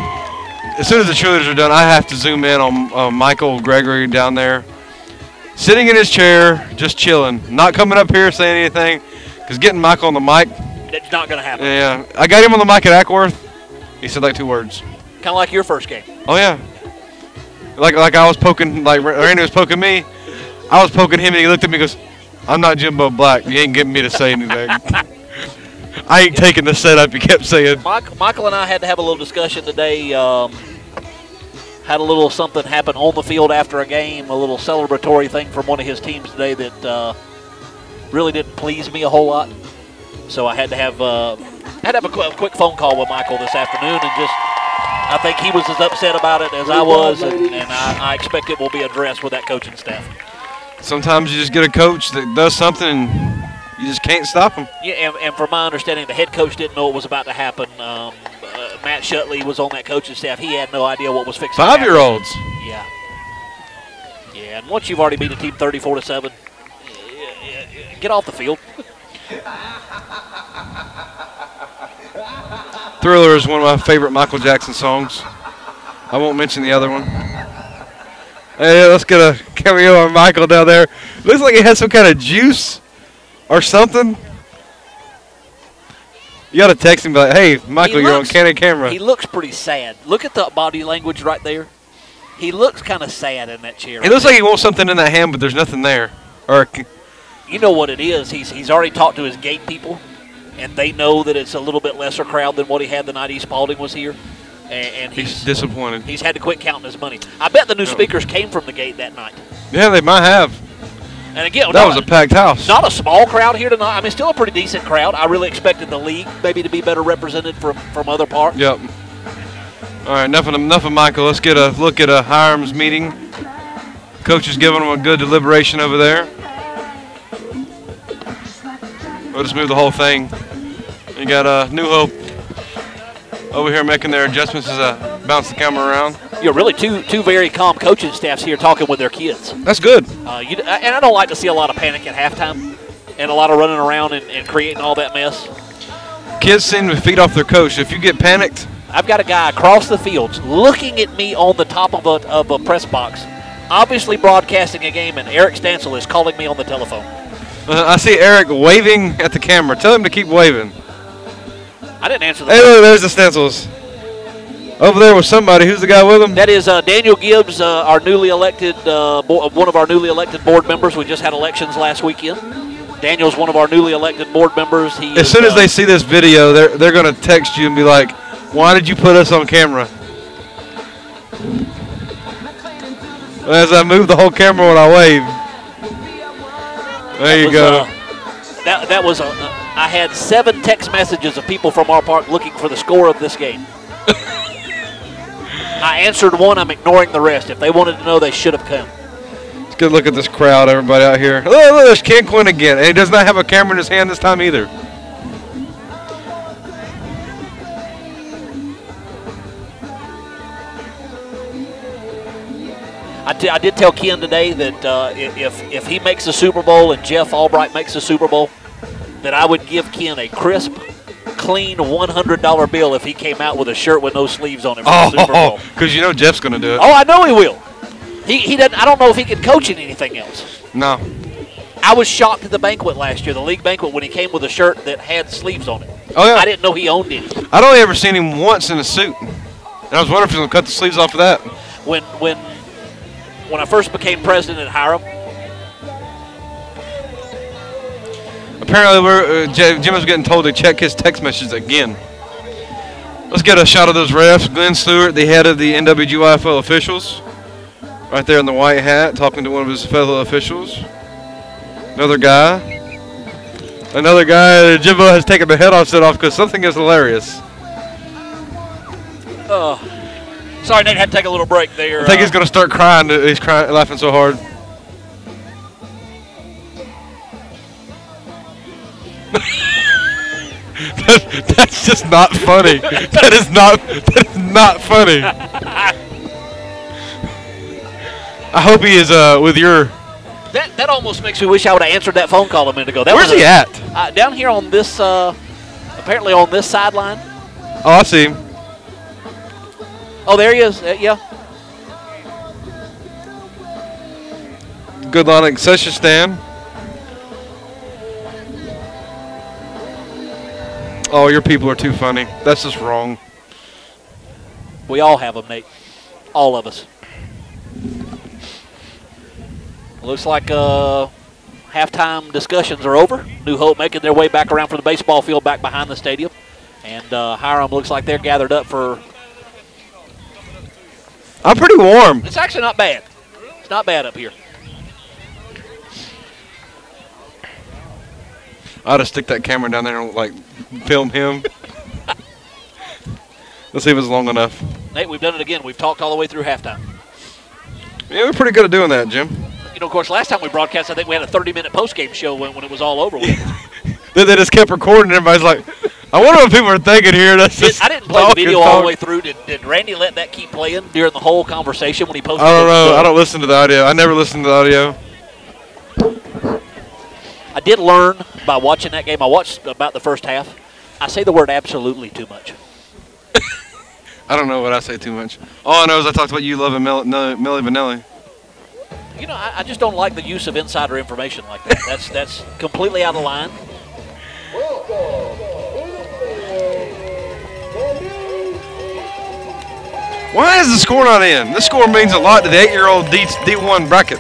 as soon as the cheerleaders are done, I have to zoom in on Michael Gregory down there, sitting in his chair, just chilling, not coming up here saying anything, because getting Michael on the mic. It's not going to happen. Yeah, I got him on the mic at Ackworth. He said like 2 words. Kind of like your first game. Oh yeah. Like I was poking, like Randy was poking me. I was poking him, and he looked at me and goes, "I'm not Jimbo Black. You ain't getting me to say anything." I ain't taking the setup, he kept saying. Michael and I had to have a little discussion today. Had a little something happen on the field after a game, a little celebratory thing from one of his teams today that really didn't please me a whole lot. So I had to have a quick phone call with Michael this afternoon, and just I think he was as upset about it as I was, and I expect it will be addressed with that coaching staff. Sometimes you just get a coach that does something and you just can't stop him. Yeah, and from my understanding, the head coach didn't know what was about to happen. Matt Shutley was on that coaching staff. He had no idea what was fixing to happen. 5-year-olds. Yeah. Yeah, and once you've already beat a team 34-7, get off the field. Thriller is one of my favorite Michael Jackson songs. I won't mention the other one. Hey, let's get a cameo on Michael down there. Looks like he has some kind of juice or something. You got to text him and be like, "Hey, Michael, you're on candid camera." He looks pretty sad. Look at the body language right there. He looks kind of sad in that chair. It looks like he wants something in that hand, but there's nothing there. Or, you know what it is. He's already talked to his gate people, and they know that it's a little bit lesser crowd than what he had the night East Spalding was here. And he's disappointed. He's had to quit counting his money. I bet the new speakers came from the gate that night. Yeah, they might have. And again, that was a packed house. Not a small crowd here tonight. I mean, still a pretty decent crowd. I really expected the league maybe to be better represented from other parts. Yep. All right, enough of Michael. Let's get a look at Hiram's meeting. Coach is giving them a good deliberation over there. We'll just move the whole thing. You got New Hope over here making their adjustments as I bounce the camera around. You're really two very calm coaching staffs here talking with their kids. That's good. And I don't like to see a lot of panic at halftime and a lot of running around and creating all that mess. Kids seem to feed off their coach. If you get panicked. I've got a guy across the fields looking at me on the top of a press box, obviously broadcasting a game, and Eric Stansel is calling me on the telephone. I see Eric waving at the camera. Tell him to keep waving. I didn't answer the phone. Hey, look, there's the Stansels. Over there was somebody. Who's the guy with him? That is Daniel Gibbs, our newly elected, one of our newly elected board members. We just had elections last weekend. Daniel's one of our newly elected board members. As soon as they see this video, they're going to text you and be like, "Why did you put us on camera?" As I move the whole camera when I wave. There you go. That was I had 7 text messages of people from our park looking for the score of this game. I answered one. I'm ignoring the rest. If they wanted to know, they should have come. Let's get a look at this crowd, everybody out here. Look, there's Ken Quinn again. And he does not have a camera in his hand this time either. I did tell Ken today that if he makes the Super Bowl and Jeff Albright makes the Super Bowl, that I would give Ken a crisp, clean $100 bill if he came out with a shirt with no sleeves on it for the Super Bowl. Because you know Jeff's going to do it. Oh, I know he will. He doesn't. I don't know if he can coach in anything else. No. I was shocked at the banquet last year, the league banquet, when he came with a shirt that had sleeves on it. Oh, yeah. I didn't know he owned any. I'd only ever seen him once in a suit. And I was wondering if he was going to cut the sleeves off of that. When when I first became president at Hiram. Apparently, Jim was getting told to check his text messages again. Let's get a shot of those refs. Glenn Stewart, the head of the NWGYFL officials, right there in the white hat, talking to one of his fellow officials. Another guy that Jimbo has taken the head offset off because something is hilarious. Sorry, Nate, had to take a little break there. I think he's going to start crying. He's crying, laughing so hard. That's just not funny. That is not funny. I hope he is with your. That almost makes me wish I would have answered that phone call a minute ago. Where's he at? Down here on this, apparently on this sideline. Oh, I see him. Oh, there he is. Yeah. Good line of concession stand. Oh, your people are too funny. That's just wrong. We all have them, Nate. All of us. Looks like halftime discussions are over. New Hope making their way back around from the baseball field back behind the stadium. And Hiram looks like they're gathered up for... I'm pretty warm. It's actually not bad. It's not bad up here. I ought to stick that camera down there and, like, film him. Let's see if it's long enough. Nate, we've done it again. We've talked all the way through halftime. Yeah, we're pretty good at doing that, Jim. You know, of course, last time we broadcast, I think we had a 30-minute post-game show when it was all over with. Then they just kept recording, and everybody's like, I wonder what people are thinking here. I didn't play the video all the way through. Did Randy let that keep playing during the whole conversation when he posted it? I don't know. I don't listen to the audio. I never listen to the audio. I did learn by watching that game. I watched about the first half. I say the word absolutely too much. I don't know what I say too much. All I know is I talked about you loving Millie Vanilli. You know, I just don't like the use of insider information like that. That's completely out of line. Why is the score not in? This score means a lot to the 8-year-old D1 bracket.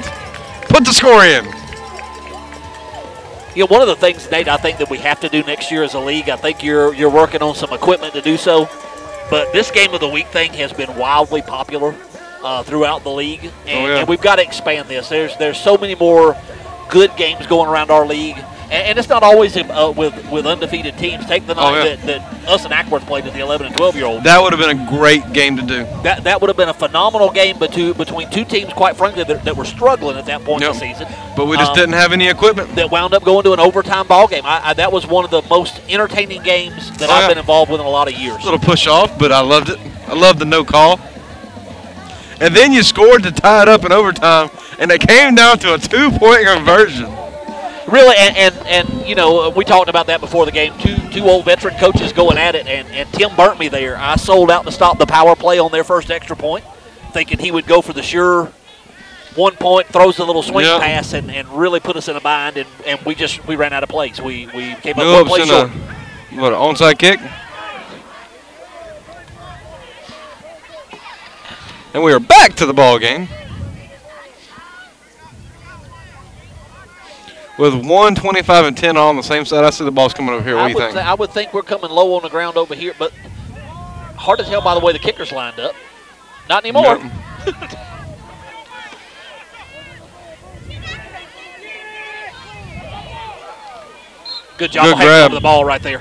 Put the score in. You know, one of the things, Nate, I think that we have to do next year as a league, I think you're working on some equipment to do so, but this game of the week thing has been wildly popular throughout the league, and we've got to expand this. There's so many more good games going around our league, and it's not always with undefeated teams. Take the night that us and Ackworth played in the 11 and 12-year-olds. That would have been a great game to do. That would have been a phenomenal game between two teams, quite frankly, that were struggling at that point in the season. But we just didn't have any equipment. That wound up going to an overtime ball game. That was one of the most entertaining games that I've been involved with in a lot of years. A little push off, but I loved it. I loved the no call. And then you scored to tie it up in overtime, and it came down to a 2-point conversion. Really, and you know, we talked about that before the game. Two old veteran coaches going at it, and Tim burnt me there. I sold out to stop the power play on their first extra point, thinking he would go for the sure 1 point, throws a little swing pass, and really put us in a bind, and we ran out of plays. We came up one play short. What, an onside kick? And we are back to the ball game. With 1:25 and 10 on the same side, I see the ball's coming over here. What do you think? I would think we're coming low on the ground over here, but hard to tell by the way the kicker's lined up. Not anymore. Nope. Good job of hanging over the ball right there.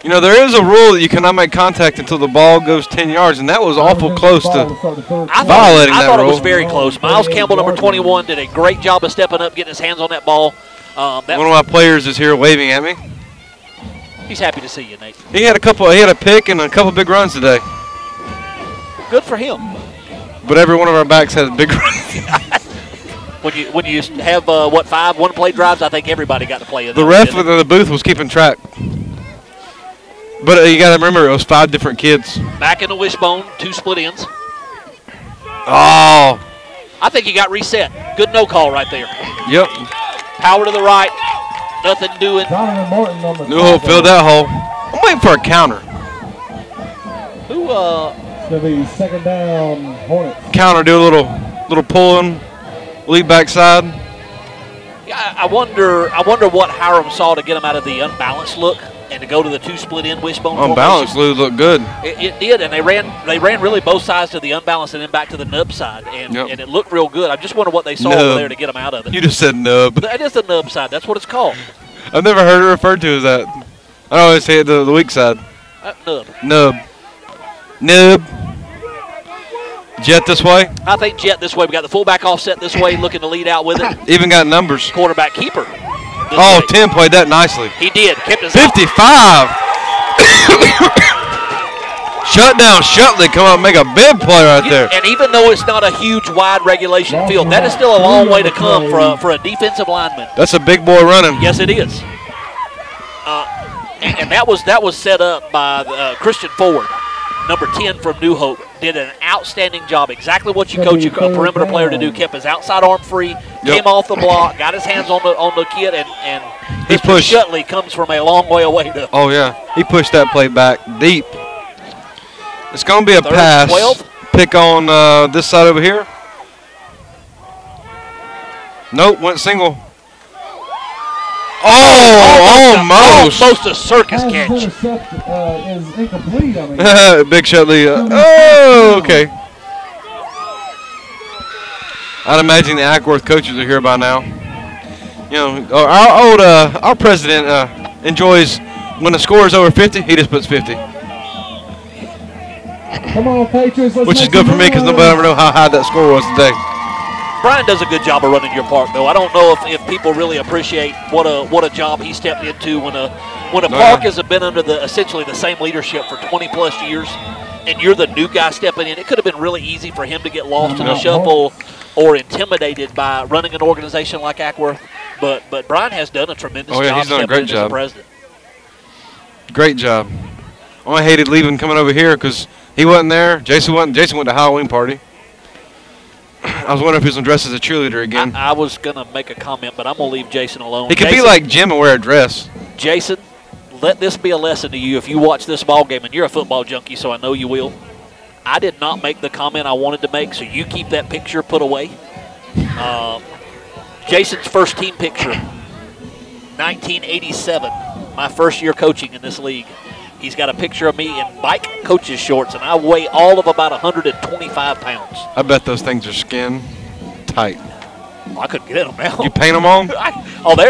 You know, there is a rule that you cannot make contact until the ball goes 10 yards, and that was awful close to violating that rule. I thought it was very close. Miles Campbell, number 21, did a great job of stepping up, getting his hands on that ball. One of my players is here waving at me. He's happy to see you, Nate. He had a pick and a couple big runs today. Good for him. But every one of our backs had big runs. When you have, 5 one-play drives, I think everybody got to play in that. The ref in the booth was keeping track. But you got to remember, it was 5 different kids. Back in the wishbone, 2 split ends. Oh. I think he got reset. Good no call right there. Yep. Power to the right. Nothing doing. New Hope filled that hole. I'm waiting for a counter. Who, It's going to be second down, Hornets. Counter, do a little Little pulling, lead backside. Yeah, I wonder what Hiram saw to get him out of the unbalanced look and to go to the two split end wishbone Unbalanced formation. looked good. It did, and they ran really both sides to the unbalanced and then back to the nub side, and it looked real good. I just wonder what they saw over there to get him out of it. You just said nub. That is the nub side. That's what it's called. I've never heard it referred to as that. I always say it the weak side. Nub. Nub. Jet this way. I think jet this way. We got the fullback offset this way, looking to lead out with it. Even got numbers. Quarterback keeper. Oh, way. Tim played that nicely. He did. Kept his 55. Shut down Shutley. Come out and make a big play right there. And even though it's not a huge wide regulation field, that is still a long way to come for a defensive lineman. That's a big boy running. Yes, it is. And that was set up by Christian Ford, number 10 from New Hope. Did an outstanding job. Exactly what you coach a perimeter player to do. Kept his outside arm free. Came off the block. Got his hands on the kid, and he pushed. Shutley comes from a long way away. Oh yeah, he pushed that play back deep. It's going to be a pass. 12. Pick on this side over here. Nope, went single. Almost a circus catch. Is incomplete. Big Shutley. Okay. I'd imagine the Ackworth coaches are here by now. You know, our president enjoys when the score is over 50, he just puts 50. Come on, Patriots. Which is good for me because nobody ever know how high that score was today. Brian does a good job of running your park, though. I don't know if people really appreciate what a job he stepped into when a park has been under essentially the same leadership for 20-plus years, and you're the new guy stepping in. It could have been really easy for him to get lost in the shuffle or intimidated by running an organization like Ackworth, but Brian has done a tremendous job. He's done a great job. As president. Great job. I hated leaving coming over here because he wasn't there. Jason went to Halloween party. I was wondering if he was going to dress as a cheerleader again. I was going to make a comment, but I'm going to leave Jason alone. He could be like Jim and wear a dress. Jason, let this be a lesson to you if you watch this ball game, and you're a football junkie, so I know you will. I did not make the comment I wanted to make, so you keep that picture put away. Jason's first team picture, 1987, my first year coaching in this league. He's got a picture of me in bike coach's shorts, and I weigh all of about 125 pounds. I bet those things are skin tight. Well, I couldn't get in them now. You paint them on?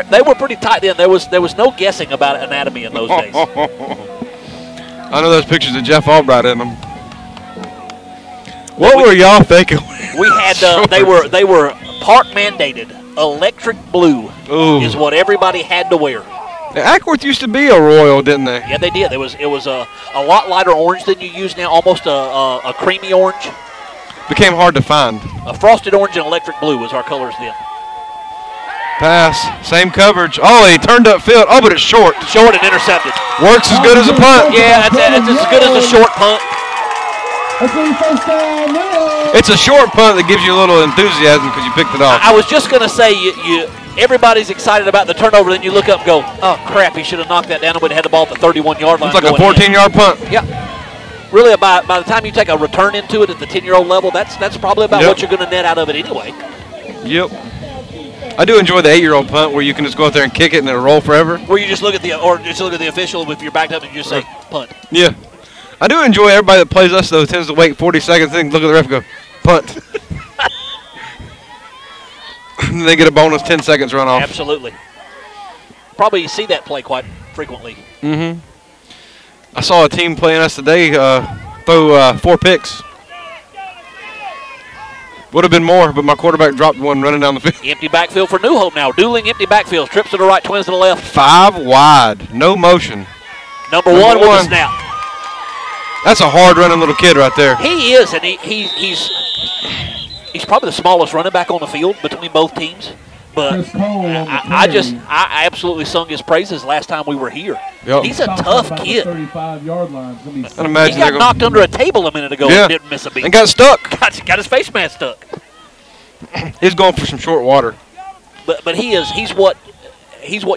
They were pretty tight then. There was no guessing about anatomy in those days. I know those pictures of Jeff Albright in them. What were y'all thinking? We had they were park mandated. Electric blue is what everybody had to wear. Ackworth used to be a Royal, didn't they? Yeah, they did. It was a lot lighter orange than you use now, almost a creamy orange. Became hard to find. A frosted orange and electric blue was our colors then. Pass, same coverage. Oh, he turned up field. Oh, but it's short. Short and intercepted. Works as good as a punt. Yeah, it's as good as a short punt. It's a short punt that gives you a little enthusiasm because you picked it off. I was just going to say, everybody's excited about the turnover, then you look up and go, oh, crap, he should have knocked that down and would have had the ball at the 31-yard line. It's like a 14-yard punt. Yeah. Really, by the time you take a return into it at the 10-year-old level, that's probably about what you're going to net out of it anyway. Yep. I do enjoy the 8-year-old punt where you can just go out there and kick it and it'll roll forever. Where you just look at the official if you're backed up and you just say punt. Yeah. I do enjoy everybody that plays us, though, tends to wait 40 seconds and look at the ref and go, punt. And they get a bonus 10 seconds run off. Absolutely. Probably see that play quite frequently. Mm-hmm. I saw a team playing us today throw 4 picks. Would have been more, but my quarterback dropped one running down the field. Empty backfield for New Hope now. Dueling empty backfields. Trips to the right, twins to the left. 5 wide. No motion. Number one with a snap. That's a hard-running little kid right there. He is, and he's probably the smallest running back on the field between both teams. But I absolutely sung his praises last time we were here. Yep. He's a tough kid. 35-yard line. He got knocked under a table a minute ago and didn't miss a beat. And got stuck. Got his face mask stuck. He's going for some short water. But he's what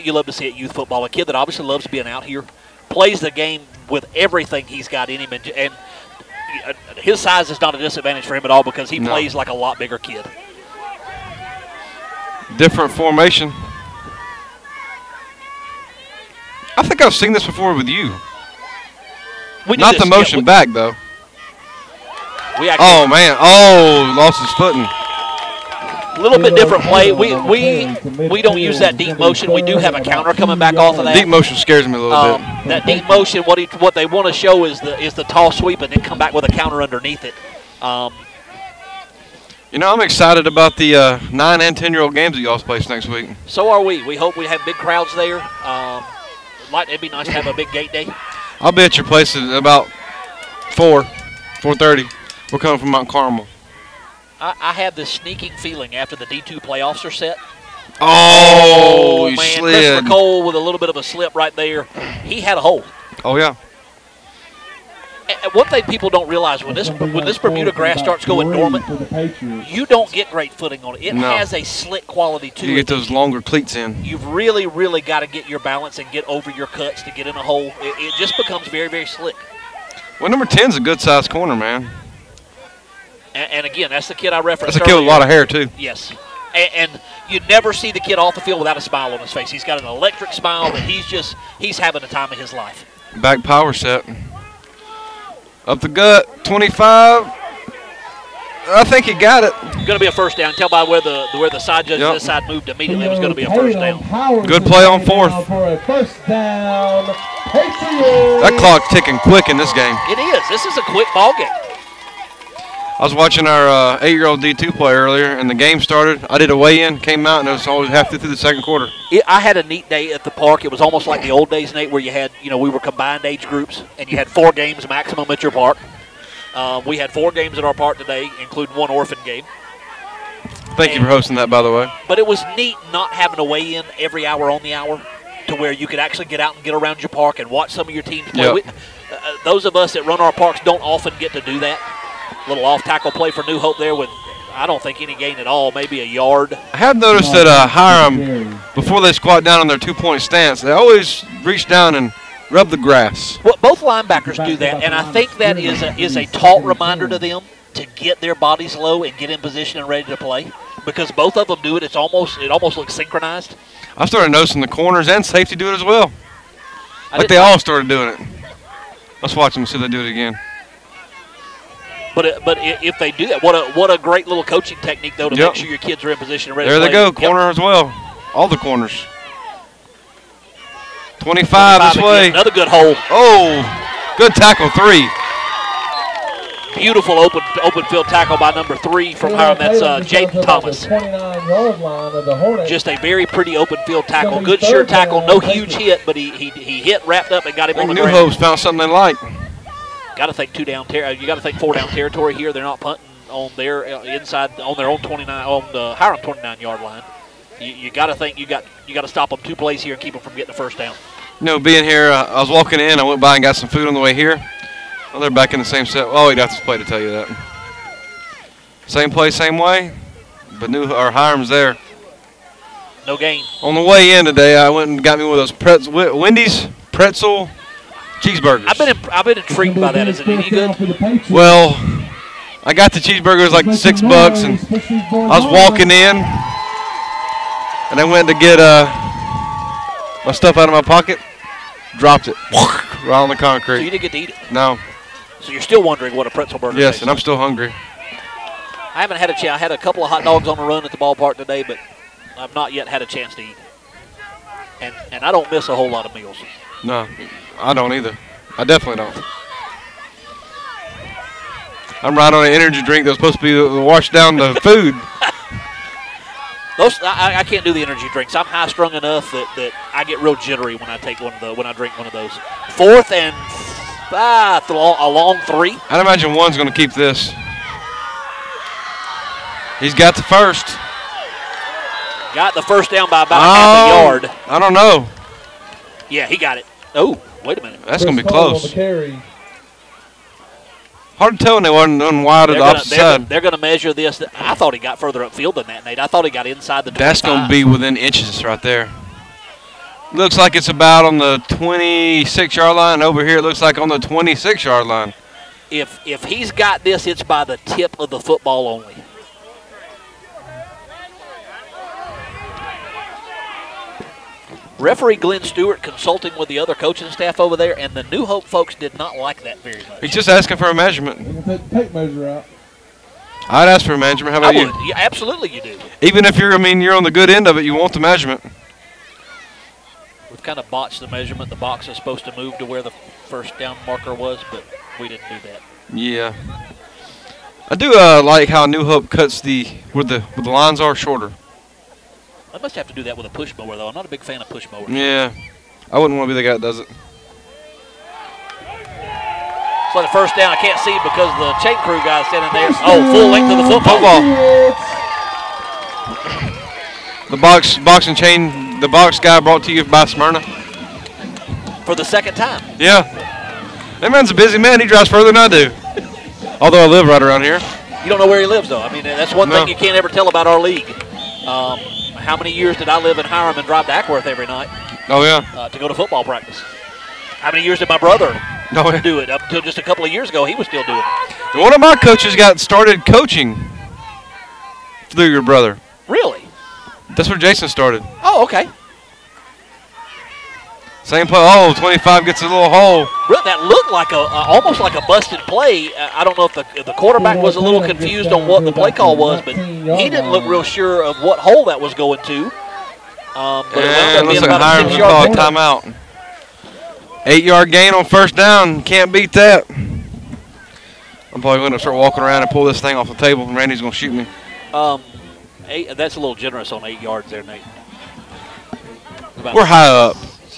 you love to see at youth football. A kid that obviously loves being out here, plays the game with everything he's got in him, and his size is not a disadvantage for him at all because he plays like a lot bigger kid. Different formation. I think I've seen this before with you. Not the motion back, though. Oh, man. Oh, lost his footing. A little bit different play. We don't use that deep motion. We do have a counter coming back off of that. Deep motion scares me a little bit. That deep motion, what they want to show is the tall sweep and then come back with a counter underneath it. You know, I'm excited about the 9- and 10-year-old games that y'all place next week. So are we. We hope we have big crowds there. It'd be nice to have a big gate day. I'll be at your place at about 4:30. We're coming from Mount Carmel. I have this sneaking feeling after the D2 playoffs are set. Oh, you man, slid. Christopher Cole with a little bit of a slip right there. He had a hole. Oh, yeah. And one thing people don't realize, when this Bermuda grass starts going dormant, you don't get great footing on it. It has a slick quality to it. You get those longer cleats in. You've really, really got to get your balance and get over your cuts to get in a hole. It just becomes very, very slick. Well, number 10's a good-sized corner, man. And again, that's the kid I referenced That's a kid with a lot of hair, too. Yes. And you never see the kid off the field without a smile on his face. He's got an electric smile that he's having the time of his life. Back power set. Up the gut, 25. I think he got it. Going to be a first down. Tell by where the side judge this side moved immediately, it was going to be a first down. Good play on fourth. That clock's ticking quick in this game. It is. This is a quick ball game. I was watching our 8-year-old D2 play earlier, and the game started. I did a weigh-in, came out, and it was always halfway through the second quarter. I had a neat day at the park. It was almost like the old days, Nate, where you had, we were combined age groups, and you had 4 games maximum at your park. We had 4 games at our park today, including 1 orphan game. Thank you for hosting that, by the way. But it was neat not having a weigh-in every hour on the hour to where you could actually get out and get around your park and watch some of your teams play. Yep. Those of us that run our parks don't often get to do that. Little off-tackle play for New Hope there with, I don't think any gain at all, maybe a yard. I have noticed that Hiram, before they squat down on their 2-point stance, they always reach down and rub the grass. Well, both linebackers do that, and I think that is a taught reminder to them to get their bodies low and get in position and ready to play, because both of them do it. It almost looks synchronized. I started noticing the corners and safety do it as well. Like they all started doing it. Let's watch them see if they do it again. But if they do that, what a great little coaching technique, though, to make sure your kids are in position and ready to play. There they go, corner as well. All the corners. 25 this way. Another good hole. Oh, good tackle, 3. Beautiful open field tackle by number 3 from Hiram. That's Jaden Thomas. Just a very pretty open field tackle. Good sure tackle, no huge hit, but he hit, wrapped up, and got him on the ground. New Hope's found something they like. Got to think 4-down territory here. They're not punting on their inside on their own 29 on the Hiram 29-yard line. You got to think you got to stop them 2 plays here and keep them from getting the first down. Being here, I was walking in. I went by and got some food on the way here. Well, they're back in the same set. Oh, we'd have to play to tell you that. Same play, same way, but Hiram's there. No gain. On the way in today, I went and got me one of those Wendy's pretzel cheeseburgers. I've been intrigued by that. Is it any good? Well, I got the cheeseburgers like $6, and I was walking in, and I went to get my stuff out of my pocket, dropped it right on the concrete. So you didn't get to eat it? No. So you're still wondering what a pretzel burger is? Yes, and I'm still hungry. I haven't had a chance. I had a couple of hot dogs on the run at the ballpark today, but I've not yet had a chance to eat. And I don't miss a whole lot of meals. No, I don't either. I definitely don't. I'm right on an energy drink that's supposed to be to wash down the food. I can't do the energy drinks. I'm high strung enough that I get real jittery when I drink one of those. 4th and a long 3. I'd imagine one's going to keep this. He's got the first. Got the first down by about half a yard. I don't know. Yeah, he got it. Oh, wait a minute. That's going to be close. Hard to tell when they wasn't on wide of the opposite side. They're going to measure this. I thought he got further upfield than that, Nate. I thought he got inside the 25. That's going to be within inches right there. Looks like it's about on the 26-yard line. Over here it looks like on the 26-yard line. If he's got this, it's by the tip of the football only. Referee Glenn Stewart consulting with the other coaching staff over there, and the New Hope folks did not like that very much. He's just asking for a measurement. We can take the tape measure out. I'd ask for a measurement. How about you? Yeah, absolutely you do. Even if you're on the good end of it, you want the measurement. We've kind of botched the measurement. The box is supposed to move to where the first down marker was, but we didn't do that. Yeah. I do like how New Hope cuts where the lines are shorter. I must have to do that with a push mower, though. I'm not a big fan of push mowers. Yeah. I wouldn't want to be the guy that does it. It's like the first down. I can't see because the chain crew guy standing there. Oh, full length of the football. The the box guy brought to you by Smyrna. For the second time. Yeah. That man's a busy man. He drives further than I do. Although I live right around here. You don't know where he lives, though. I mean, that's one thing you can't ever tell about our league. How many years did I live in Hiram and drive to Ackworth every night? Oh, yeah. To go to football practice? How many years did my brother do it? Up until just a couple of years ago, he was still doing it. One of my coaches got started coaching through your brother. Really? That's where Jason started. Oh, okay. Same play. Oh, 25 gets a little hole. That looked like almost like a busted play. I don't know if the quarterback was a little confused on what the play call was, but he didn't look real sure of what hole that was going to. But it looks like Hiram's going to call a timeout. 8-yard gain on first down. Can't beat that. I'm probably going to start walking around and pull this thing off the table, and Randy's going to shoot me. That's a little generous on 8 yards there, Nate. We're high up.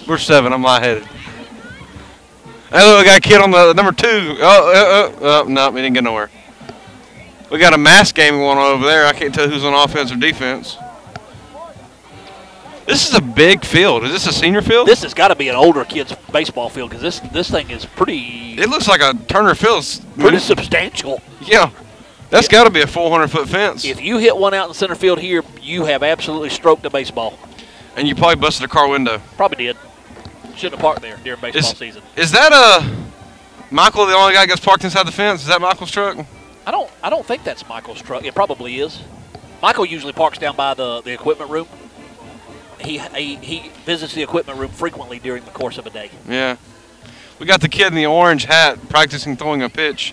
We're 7. I'm lightheaded. Hey, look, we got a kid on the number 2. No, we didn't get nowhere. We got a mass game going on over there. I can't tell who's on offense or defense. This is a big field. Is this a senior field? This has got to be an older kid's baseball field because this thing is pretty. It looks like a Turner Field. Pretty substantial. Yeah. That's got to be a 400-foot fence. If you hit one out in center field here, you have absolutely stroked a baseball. And you probably busted a car window. Probably did. Shouldn't have parked there during baseball season. Is that Michael, the only guy that gets parked inside the fence? Is that Michael's truck? I don't think that's Michael's truck. It probably is. Michael usually parks down by the equipment room. He visits the equipment room frequently during the course of a day. Yeah. We got the kid in the orange hat practicing throwing a pitch.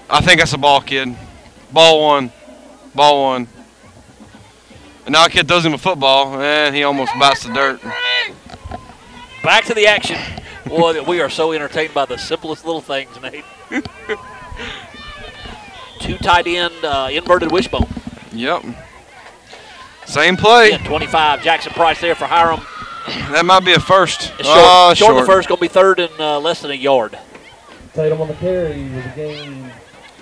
I think that's a ball, kid. Ball one. Ball one. And now a kid throws him a football, and he almost bites the dirt. Back to the action. Boy, we are so entertained by the simplest little things, Nate. 2 tight end inverted wishbone. Yep. Same play. 25. Jackson Price there for Hiram. That might be a first. Short the first. Going to be third and less than a yard. Tatum on the carry with a gain.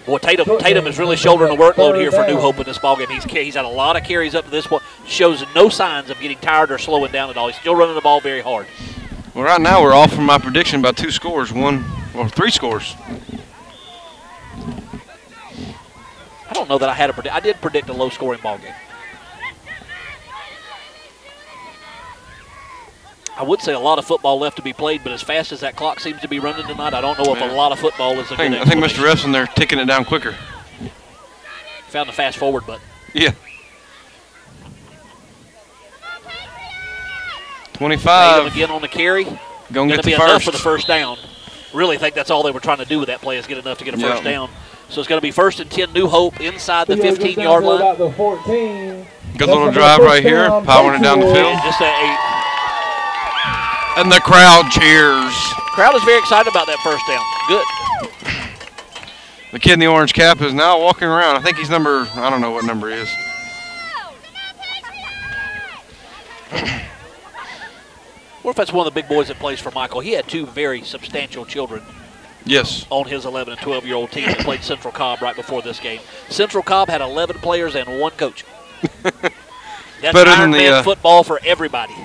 Boy, Tatum is really shouldering the workload here for New Hope in this ballgame. He's had a lot of carries up to this point. Shows no signs of getting tired or slowing down at all. He's still running the ball very hard. Well, right now we're off from my prediction by 2 scores, 3 scores. I don't know that I had I did predict a low-scoring ballgame. I would say a lot of football left to be played, but as fast as that clock seems to be running tonight, I don't know if a lot of football is a good I think Mr. Ref's in there ticking it down quicker. Found the fast-forward button. Yeah. 25. Again on the carry. Going to be enough for the first down. Really think that's all they were trying to do with that play is get enough to get a first down. So it's going to be 1st and 10 New Hope inside the 15-yard line. About the 14. Good little drive right here, powering it down the field. Just and the crowd cheers. Crowd is very excited about that first down. Good. The kid in the orange cap is now walking around. I think he's number, I don't know what number he is. What if that's one of the big boys that plays for Michael? He had 2 very substantial children. Yes. On his 11 and 12-year-old team that played Central Cobb right before this game. Central Cobb had 11 players and 1 coach. That's Ironman football for everybody.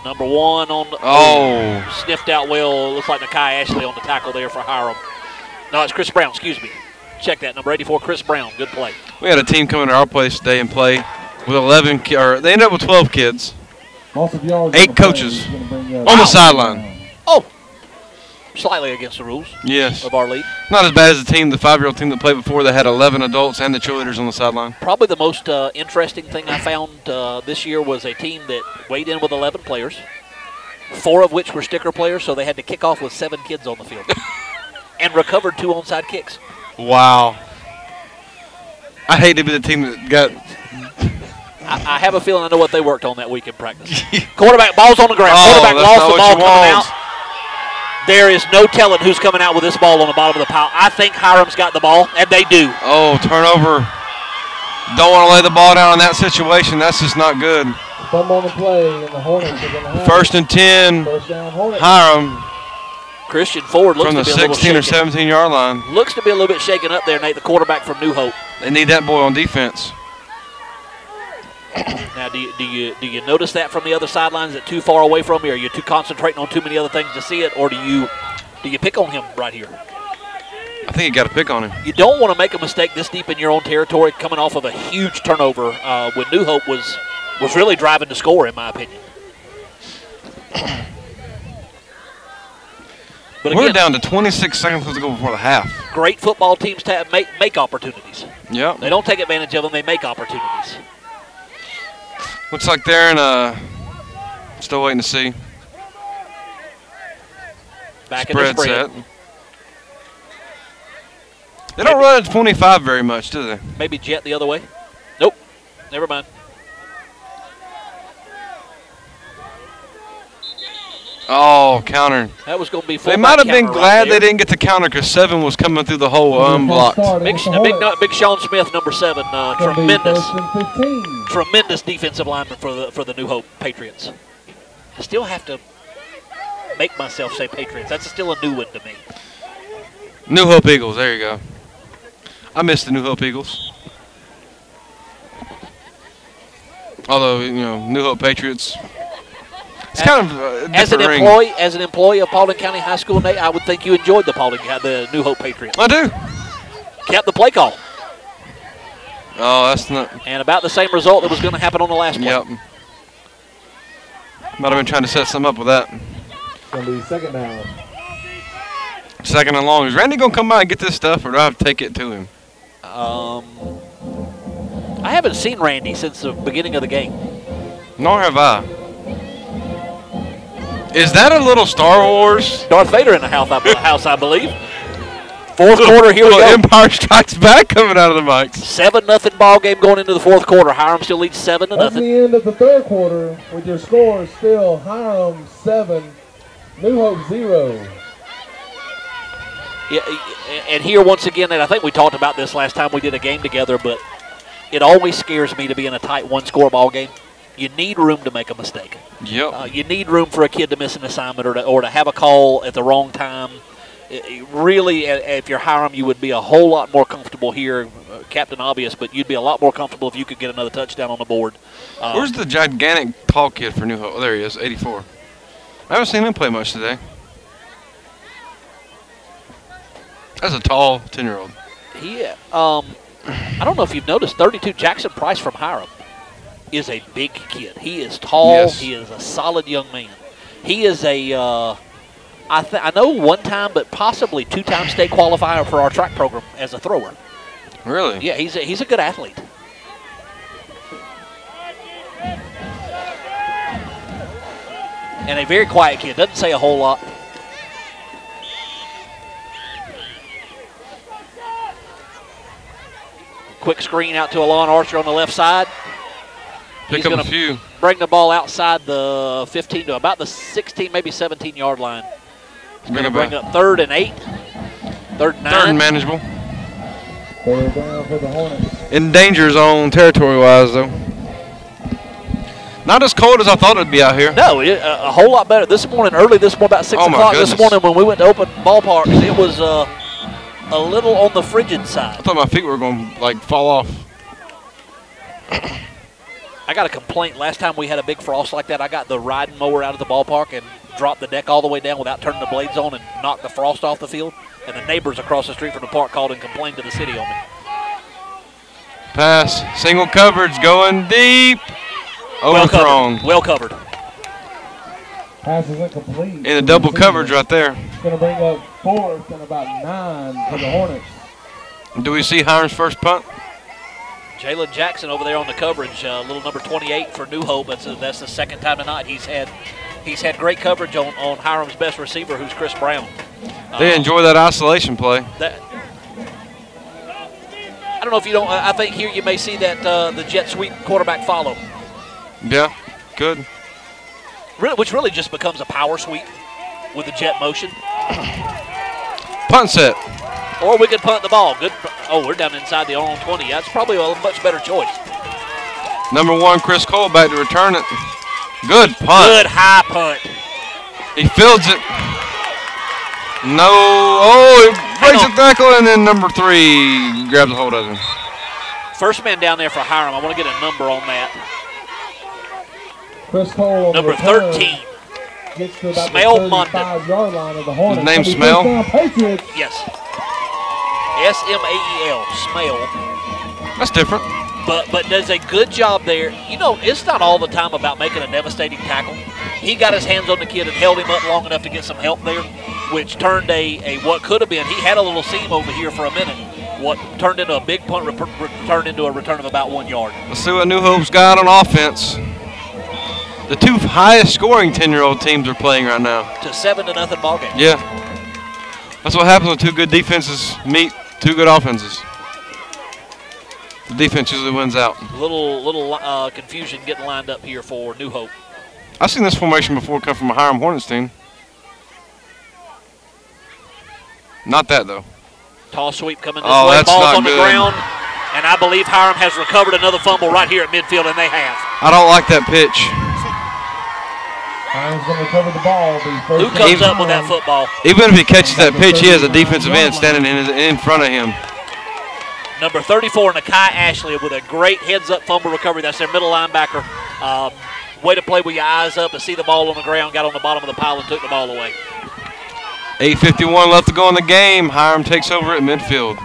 Number 1 on sniffed out well. Looks like Nakai Ashley on the tackle there for Hiram. No, it's Chris Brown. Excuse me. Check that. Number 84, Chris Brown. Good play. We had a team come into our place today and play with 11 kids. They ended up with 12 kids. 8 coaches on the sideline. Oh. slightly against the rules Yes. of our league. Not as bad as the team, the 5-year-old team that played before. They had 11 adults and the cheerleaders on the sideline. Probably the most interesting thing I found this year was a team that weighed in with 11 players, 4 of which were sticker players, so they had to kick off with 7 kids on the field and recovered 2 onside kicks. Wow. I hate to be the team that got... I have a feeling I know what they worked on that week in practice. Quarterback, ball's on the ground. Oh, Quarterback that's lost not the what ball you coming want. out. There is no telling who's coming out with this ball on the bottom of the pile. I think Hiram's got the ball, and they do. Oh, turnover. Don't want to lay the ball down in that situation. That's just not good. Thumb on the play, and the Hornets are going to have First and 10, First down, Hornets. Hiram Christian Ford looks from the to be a little 16 or shaken. 17-yard line. Looks to be a little bit shaken up there, Nate, the quarterback from New Hope. They need that boy on defense. Now, do you notice that from the other sidelines? Is it too far away from you? Are you too concentrating on too many other things to see it, or do you pick on him right here? I think you got to pick on him. You don't want to make a mistake this deep in your own territory, coming off of a huge turnover when New Hope was really driving to score, in my opinion. But We're again, down to 26 seconds to go before the half. great football teams make opportunities. Yep. They don't take advantage of them; they make opportunities. Looks like they're in still waiting to see. Back in the Spread spread. set. They don't run at 25 very much, do they? Maybe jet the other way. Nope. Never mind. Oh, counter. That was going to be They fullback might have been counter glad right they there. didn't get the counter because 7 was coming through the hole unblocked. Big Sean Smith, number 7, tremendous defensive lineman for the New Hope Patriots. I still have to make myself say Patriots. That's still a new one to me. New Hope Eagles, there you go. I miss the New Hope Eagles. Although, New Hope Patriots. It's kind of a different ring. As an employee of Paulding County High School, Nate, I would think you enjoyed the New Hope Patriots. I do. Kept the play call. Oh, that's not. And about the same result that was going to happen on the last play. Yep. Might have been trying to set something up with that. It's going to be second down. Second and long. Is Randy going to come by and get this stuff, or do I have to take it to him? I haven't seen Randy since the beginning of the game. Nor have I. Is that a little Star Wars? Darth Vader in the house, I believe. Fourth quarter, here we go. Empire Strikes Back coming out of the mics. 7-0 ball game going into the fourth quarter. Hiram still leads 7-0. That's the end of the third quarter with your score still Hiram 7, New Hope 0. Yeah, and here once again, and I think we talked about this last time we did a game together, but it always scares me to be in a tight one-score ball game. You need room to make a mistake. Yep. You need room for a kid to miss an assignment or to have a call at the wrong time. Really, if you're Hiram, you would be a whole lot more comfortable here. Captain Obvious, but you'd be a lot more comfortable if you could get another touchdown on the board. Where's the gigantic tall kid for New Hope? Oh, there he is, 84. I haven't seen him play much today. That's a tall 10-year-old. I don't know if you've noticed, 32 Jackson Price from Hiram is a big kid. He is tall. Yes. He is a solid young man. He is I know one time, but possibly 2-time state qualifier for our track program as a thrower. Really? Yeah, he's a good athlete. And a very quiet kid. Doesn't say a whole lot. Quick screen out to Alon Archer on the left side. Pick up a few. Bring the ball outside the 15 to about the 16, maybe 17-yard line. He's going to bring up 3rd and 8. 3rd and 9. 3rd and manageable. Third down for the Hornets. In danger zone territory-wise, though. Not as cold as I thought it'd be out here. No, a whole lot better. This morning, about 6 o'clock this morning when we went to open ballparks, it was a little on the frigid side. I thought my feet were going to, fall off. I got a complaint. Last time we had a big frost like that, I got the riding mower out of the ballpark and dropped the deck all the way down without turning the blades on and knocked the frost off the field. And the neighbors across the street from the park called and complained to the city on me. Pass. Single coverage going deep. Overthrown. Well covered. Pass is incomplete. In the double coverage right there. going to bring up 4th and about 9 for the Hornets. Do we see Hiram's first punt? Jalen Jackson over there on the coverage, little number 28 for New Hope. That's the second time tonight he's had great coverage on Hiram's best receiver, who's Chris Brown. They enjoy that isolation play. I don't know if you don't. I think here you may see that the jet sweep quarterback follow. Yeah, good. Which really just becomes a power sweep with the jet motion. Punt set. Or we could punt the ball. Good. Oh, we're down inside the own 20. That's probably a much better choice. Number 1, Chris Cole, back to return it. Good punt. Good high punt. He fields it. No. Oh, he breaks the tackle, and then number 3 grabs a hold of him. First man down there for Hiram. I want to get a number on that. Chris Cole on Number the return 13. Gets to about Smell the 35-yard line of the Hornets. His name's Smell? Patriots. Yes. S-M-A-E-L. Smell. That's different. But does a good job there. You know, it's not all the time about making a devastating tackle. He got his hands on the kid and held him up long enough to get some help there, which turned a what could have been. He had a little seam over here for a minute. What turned into a big punt, turned into a return of about 1 yard. Let's see what New Hope's got on offense. The 2 highest scoring 10-year-old teams are playing right now. To 7-0 ball game. Yeah. That's what happens when 2 good defenses meet 2 good offenses. The defense usually wins out. Little confusion getting lined up here for New Hope. I've seen this formation before come from a Hiram Hornets team. Not that, though. Tall sweep coming this Oh, way. that's Ball's not on the good. ground. And I believe Hiram has recovered another fumble right here at midfield, and they have. I don't like that pitch. Hiram's going to recover the ball. Who comes up with that football? Even if he catches that pitch, he has a defensive end standing in front of him. Number 34, Nakai Ashley, with a great heads-up fumble recovery. That's their middle linebacker. Way to play with your eyes up and see the ball on the ground, got on the bottom of the pile and took the ball away. 8:51 left to go in the game. Hiram takes over at midfield.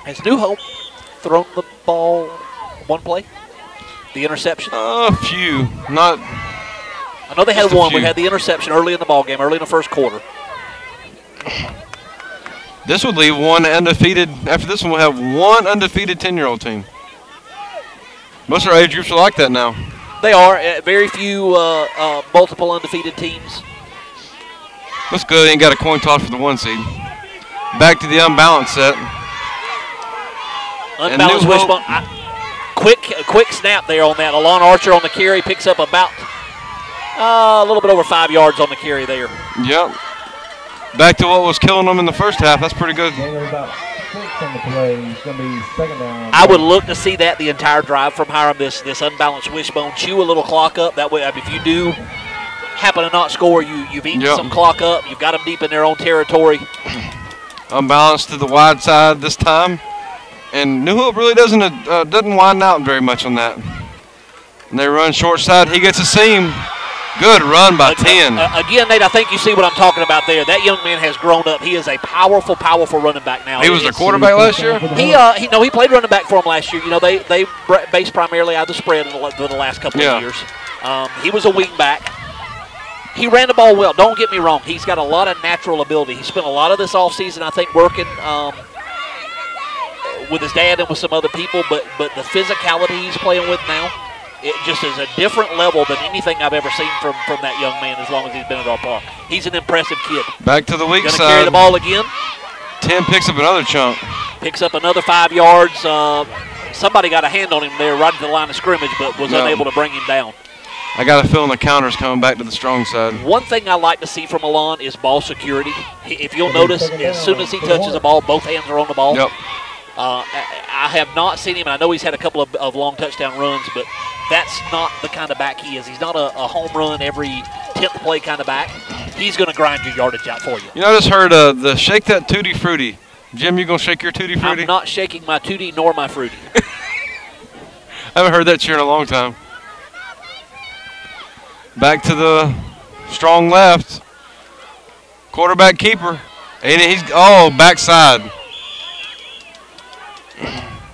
Has New Hope thrown the ball one play? The interception? A few. Not. I know they had just a one. We few. had the interception early in the ball game, early in the first quarter. This would leave 1 undefeated. After this one, we'll have 1 undefeated 10-year-old team. Most of our age groups are like that now. They are. Very few multiple undefeated teams. Let's go ahead and got a coin toss for the 1 seed. Back to the unbalanced set. Unbalanced New Hope- wishbone. Quick snap there on that. Alon Archer on the carry picks up about a little bit over 5 yards on the carry there. Yep. Back to what was killing them in the first half. That's pretty good. Gain of about 6 on the play. It's going to be 2nd down. I would look to see that the entire drive from Hiram, this unbalanced wishbone, chew a little clock up. That way, if you do happen to not score, you've eaten Yep. some clock up. You've got them deep in their own territory. Unbalanced to the wide side this time. And New Hope really doesn't widen out very much on that. And they run short side. He gets a seam. Good run by 10. Again, Nate, I think you see what I'm talking about there. That young man has grown up. He is a powerful running back now. He was the quarterback last year? He played running back for him last year. You know, they based primarily out of the spread for the last couple of years. He was a wing back. He ran the ball well. Don't get me wrong. He's got a lot of natural ability. He spent a lot of this offseason, I think, working with his dad and with some other people, but the physicality he's playing with now, it just is a different level than anything I've ever seen from that young man as long as he's been at our park. He's an impressive kid. Back to the weak Gonna side. carry the ball again. 10 picks up another chunk. Picks up another 5 yards. Somebody got a hand on him there right at the line of scrimmage, but was unable to bring him down. I got a feeling the counter's coming back to the strong side. One thing I like to see from Alon is ball security. If you'll notice, as soon as he touches the ball, both hands are on the ball. Yep. I have not seen him, and I know he's had a couple of long touchdown runs, but that's not the kind of back he is. He's not a home run every 10th play kind of back. He's going to grind your yardage out for you. You know, I just heard the shake that Tutti Frutti. Jim, you going to shake your Tutti Frutti? I'm not shaking my Tutti nor my Fruity. I haven't heard that cheer in a long time. Back to the strong left. Quarterback keeper. And he's, backside.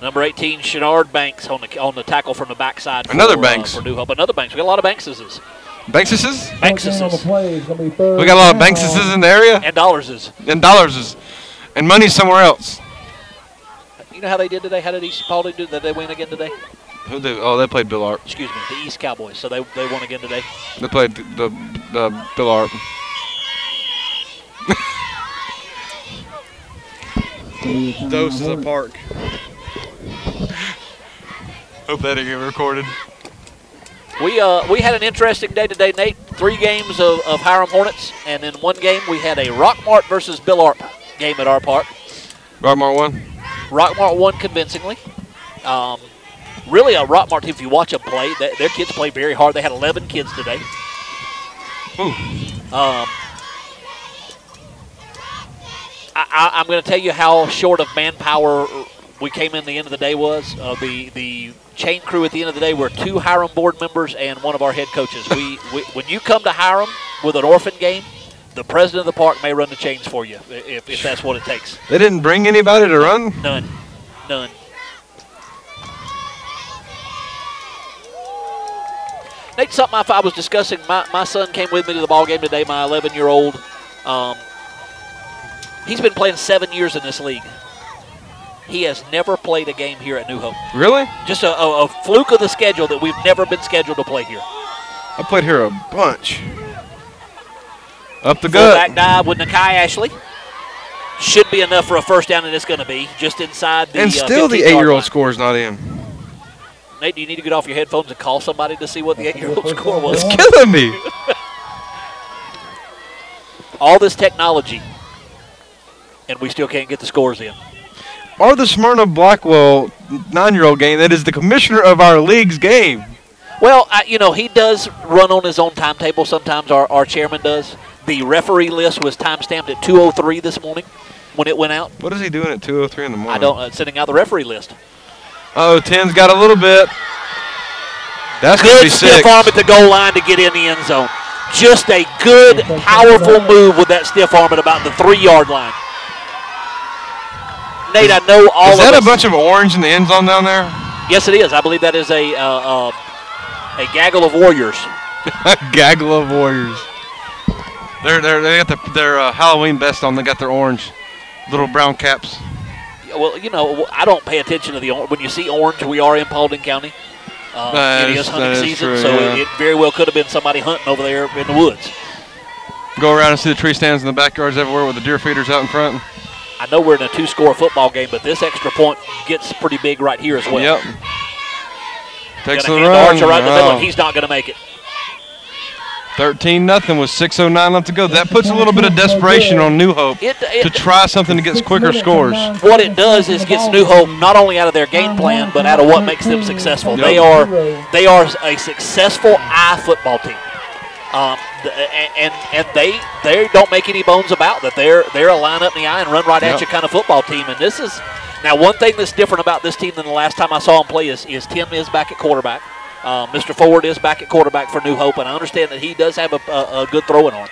Number 18, Shenard Banks on the tackle from the backside. Another Banks. For New Hope. Another Banks. We got a lot of Bankses. Bankses? Bankses on the play is going to be third. We got a lot of Bankses in the area. And Dollarses. And Dollarses. And money's somewhere else. You know how they did today? How did East Paulding do? Did they win again today? Who did? Oh, they played Bill Art. Excuse me, the East Cowboys. So they won again today. They played the Bill Art. Dose is a park. Hope that didn't get recorded. We had an interesting day today, Nate. 3 games of Hiram Hornets, and in 1 game we had a Rockmart versus Bill Art game at our park. Rockmart won? Rockmart won convincingly. Really a Rockmart team, if you watch them play, their kids play very hard. They had 11 kids today. Ooh. I'm going to tell you how short of manpower we came in the end of the day was. The chain crew at the end of the day were 2 Hiram board members and 1 of our head coaches. When you come to Hiram with an orphan game, the president of the park may run the chains for you if that's what it takes. They didn't bring anybody to run? None. Nate, something I was discussing, my son came with me to the ball game today, my 11-year-old. He's been playing 7 years in this league. He has never played a game here at New Hope. Really? Just a fluke of the schedule that we've never been scheduled to play here. I played here a bunch. Up the Fullback gut. dive with Nakai Ashley. Should be enough for a first down, and it's going to be just inside the And still the 15-yard 8-year-old line. score's not in. Nate, do you need to get off your headphones and call somebody to see what the 8-year-old score was? It's killing me. All this technology, and we still can't get the scores in. Or the Smyrna Blackwell 9-year-old game that is the commissioner of our league's game. Well, he does run on his own timetable sometimes, our chairman does. The referee list was time-stamped at 2:03 this morning when it went out. What is he doing at 2:03 in the morning? I don't sending out the referee list. Oh, 10's got a little bit. That's going to be Good 6. stiff arm at the goal line to get in the end zone. Just a good, powerful move with that stiff arm at about the 3-yard line. Nate, I know all of us. Is that a bunch of orange in the end zone down there? Yes, it is. I believe that is a gaggle of warriors. A gaggle of warriors. They got their Halloween best on. They got their orange, little brown caps. Well, I don't pay attention to the orange. When you see orange, we are in Paulding County. It is hunting season, true, so yeah. it very well could have been somebody hunting over there in the woods. Go around and see the tree stands in the backyards everywhere with the deer feeders out in front. I know we're in a 2-score football game, but this extra point gets pretty big right here as well. Yep. Takes the run. run. Right in the middle, and he's not going to make it. 13-0 with 6:09 left to go. That puts a little bit of desperation on New Hope to try something that gets quicker scores. What it does is gets New Hope not only out of their game plan, but out of what makes them successful. Yep. They are a successful eye football team, and they don't make any bones about that. They're a line up in the eye and run right at you kind of football team. And this is now one thing that's different about this team than the last time I saw them play is Tim is back at quarterback. Mr. Ford is back at quarterback for New Hope, and I understand that he does have a good throwing arm.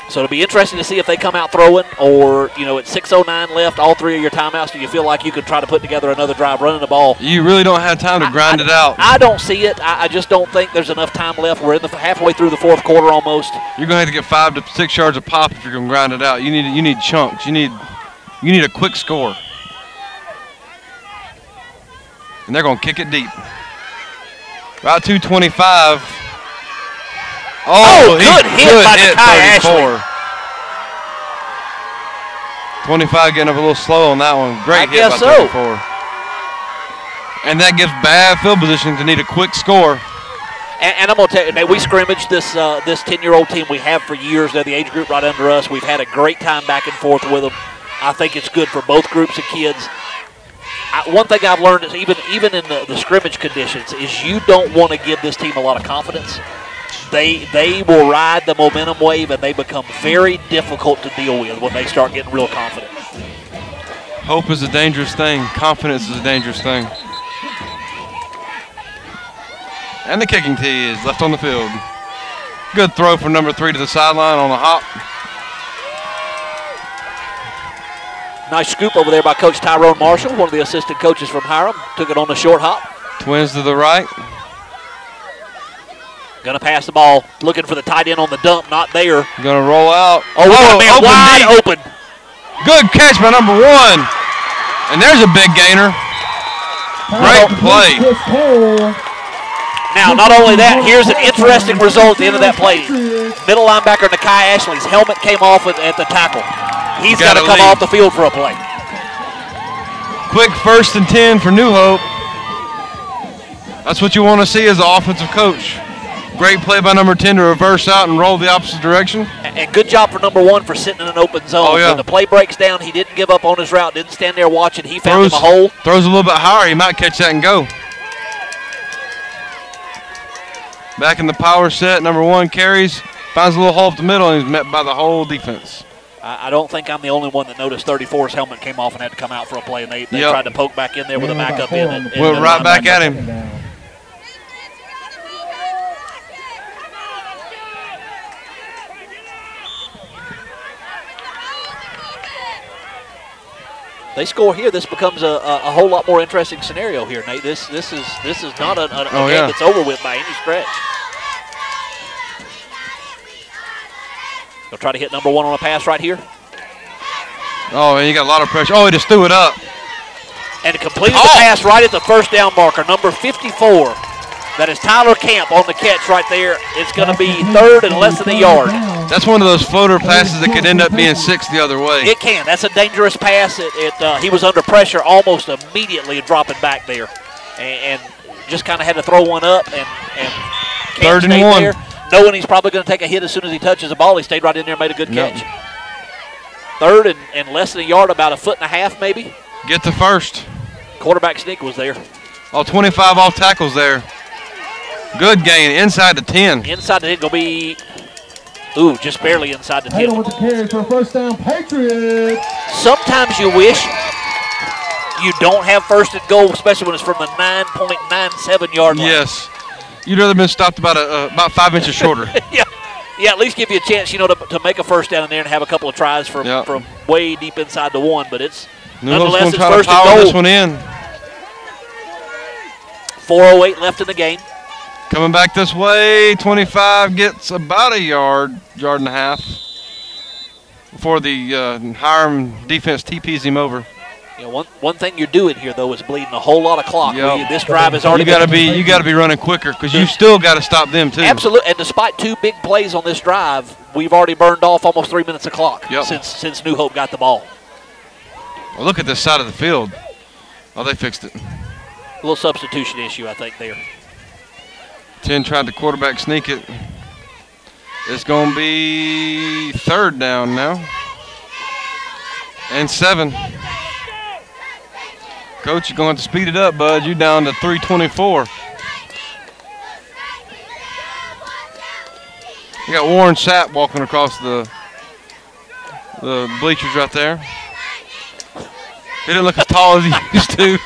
So it'll be interesting to see if they come out throwing, or, at 6:09 left, all 3 of your timeouts, do you feel like you could try to put together another drive running the ball? You really don't have time to grind it out. I don't see it. I just don't think there's enough time left. We're halfway through the 4th quarter almost. You're going to have to get 5 to 6 yards of pop if you're going to grind it out. You need chunks. You need a quick score. And they're going to kick it deep. About 2:25. Oh, good hit by Nakai 34. 25 getting up a little slow on that one. Great hit by 34. And that gives bad field position to need a quick score. And I'm going to tell you, we scrimmaged this 10-year-old team we have for years. They're the age group right under us. We've had a great time back and forth with them. I think it's good for both groups of kids. One thing I've learned is even in the scrimmage conditions is you don't want to give this team a lot of confidence. They will ride the momentum wave, and they become very difficult to deal with when they start getting real confident. Hope is a dangerous thing. Confidence is a dangerous thing. And the kicking tee is left on the field. Good throw from number 3 to the sideline on the hop. Nice scoop over there by Coach Tyrone Marshall, one of the assistant coaches from Hiram. Took it on the short hop. Twins to the right. Going to pass the ball, looking for the tight end on the dump, not there. Going to roll out. Oh, man, wide open. Good catch by number 1. And there's a big gainer. Great play. Now, not only that, here's an interesting result at the end of that play. Middle linebacker Nakai Ashley's helmet came off at the tackle. He's got to come off the field for a play. Quick 1st and 10 for New Hope. That's what you want to see as the offensive coach. Great play by number 10 to reverse out and roll the opposite direction. And good job for number 1 for sitting in an open zone. Oh, yeah. When the play breaks down, he didn't give up on his route, didn't stand there watching. He found him a hole. Throws a little bit higher. He might catch that and go. Back in the power set, number 1 carries, finds a little hole up the middle, and he's met by the whole defense. I don't think I'm the only one that noticed 34's helmet came off and had to come out for a play, and they tried to poke back in there with a backup in. Went right back at him. They score here, this becomes a whole lot more interesting scenario here, Nate. This is not a game that's over with by any stretch. They'll try to hit number 1 on a pass right here. Oh, and you got a lot of pressure. Oh, he just threw it up. And completed the pass right at the first down marker, number 54. That is Tyler Camp on the catch right there. It's going to be 3rd and less than a yard. That's one of those floater passes that could end up being 6 the other way. It can. That's a dangerous pass. He was under pressure almost immediately dropping back there. And just kind of had to throw one up. And 3rd and 1. There, knowing he's probably going to take a hit as soon as he touches the ball. He stayed right in there and made a good catch. 3rd and less than a yard, about 1.5 feet maybe. Get the first. Quarterback sneak was there. Oh, 25 off tackles there. Good gain, inside the 10. Inside the 10, going to be, just barely inside the 10. Taylor with the carry for a first down, Patriots. Sometimes you wish you don't have 1st and goal, especially when it's from the 9.97 yard line. Yes. You'd rather been stopped about 5 inches shorter. Yeah, at least give you a chance, to make a first down in there and have a couple of tries from way deep inside the 1. But it's nonetheless it's 1st and goal. This one in. 4:08 left in the game. Coming back this way, 25 gets about a yard and a half before the Hiram defense TPs him over. One thing you're doing here though is bleeding a whole lot of clock. Yep. This drive has already. You got to be running quicker because you still got to stop them too. Absolutely, and despite 2 big plays on this drive, we've already burned off almost 3 minutes of clock since New Hope got the ball. Well, look at this side of the field. Oh, they fixed it. A little substitution issue, I think there. 10 tried to quarterback sneak it. It's going to be 3rd down now. And 7. Coach, you're going to have to speed it up, bud. You're down to 3:24. You got Warren Sapp walking across the bleachers right there. He didn't look as tall as he used to.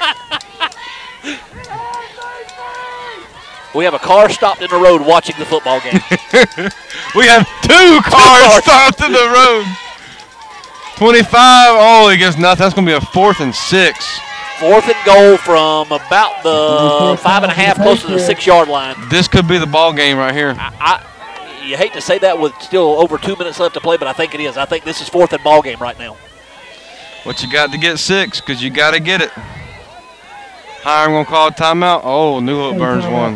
We have a car stopped in the road watching the football game. We have 2 cars stopped in the road. 25, he gets nothing. That's going to be a 4th and 6. 4th and goal from about the 5.5, close to the 6 yard line. This could be the ball game right here. You hate to say that with still over 2 minutes left to play, but I think it is. I think this is 4th and ball game right now. What you got to get 6 because you got to get it. Hiram going to call a timeout. Oh, New Hope burns one.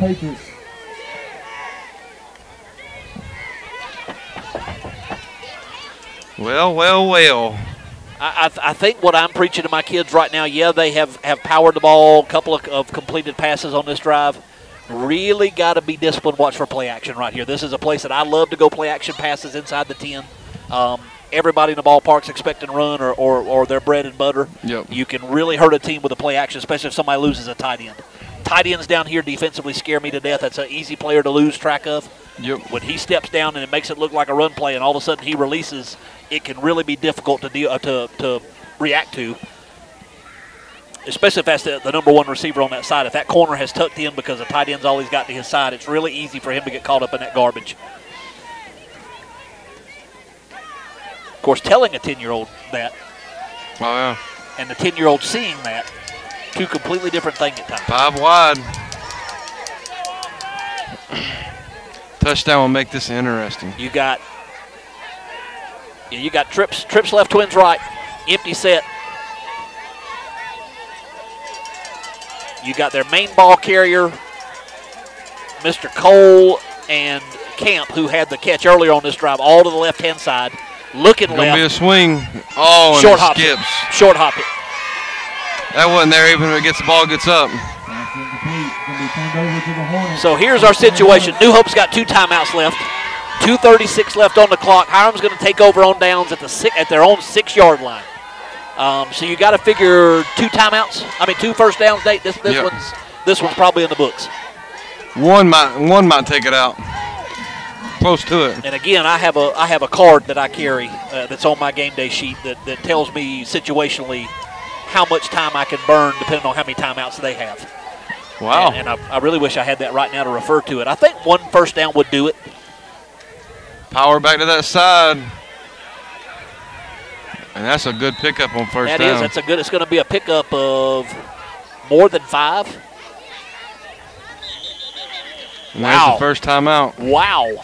Well. I think what I'm preaching to my kids right now, they have powered the ball, a couple of completed passes on this drive. Really got to be disciplined, watch for play action right here. This is a place that I love to go play action passes inside the 10. Everybody in the ballpark's expecting to run or their bread and butter. Yep. You can really hurt a team with a play action, especially if somebody loses a tight end. Tight ends down here defensively scare me to death. That's an easy player to lose track of. Yep. When he steps down and it makes it look like a run play and all of a sudden he releases, it can really be difficult to react to, especially if that's the number 1 receiver on that side. If that corner has tucked in because the tight end's all he's got to his side, it's really easy for him to get caught up in that garbage. Of course, telling a 10-year-old that, and the 10-year-old seeing that, 2 completely different things at times. 5 wide. Touchdown will make this interesting. You got trips left, twins right. Empty set. You got their main ball carrier, Mr. Cole and Camp, who had the catch earlier on this drive, all to the left-hand side. Looking left. Gonna be a swing. Oh, and short it hop skips. It. Short hop it. That wasn't there even if it gets the ball gets up. So here's our situation. New Hope's got 2 timeouts left. 2:36 left on the clock. Hiram's going to take over on downs at their own 6-yard line. So you got to figure 2 timeouts. I mean 2 first downs. Nate. This one's probably in the books. One might take it out. Close to it. And again, I have a card that I carry that's on my game day sheet that tells me situationally how much time I can burn depending on how many timeouts they have. Wow. And I really wish I had that right now to refer to it. I think 1 first down would do it. Power back to that side. And that's a good pickup on first down. That's a good. It's going to be a pickup of more than 5. And that's the first time out. Wow.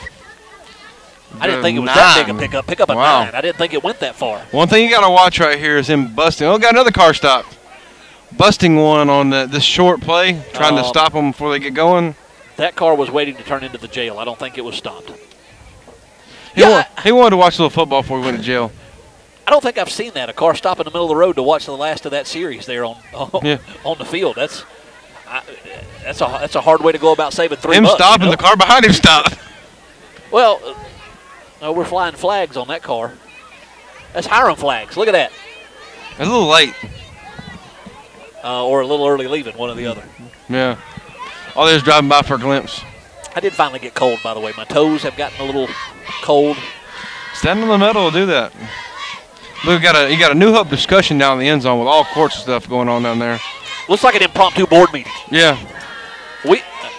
I didn't think it was that big a pickup. Pickup of 9. I didn't think it went that far. One thing you got to watch right here is him busting. Oh, got another car stop. Busting one on this short play, trying to stop them before they get going. That car was waiting to turn into the jail. I don't think it was stopped. He wanted to watch a little football before he went to jail. I don't think I've seen that, a car stop in the middle of the road to watch the last of that series there on the field. That's a hard way to go about saving $3. Him stopping, the car behind him stopped. Well, we're flying flags on that car. That's Hiram flags. Look at that. That's a little late. Or a little early leaving, one or the other. Yeah. All they was driving by for a glimpse. I did finally get cold, by the way. My toes have gotten a little cold. Standing in the middle will do that. Look, you got a New Hope discussion down in the end zone with all sorts of stuff going on down there. Looks like an impromptu board meeting. Yeah.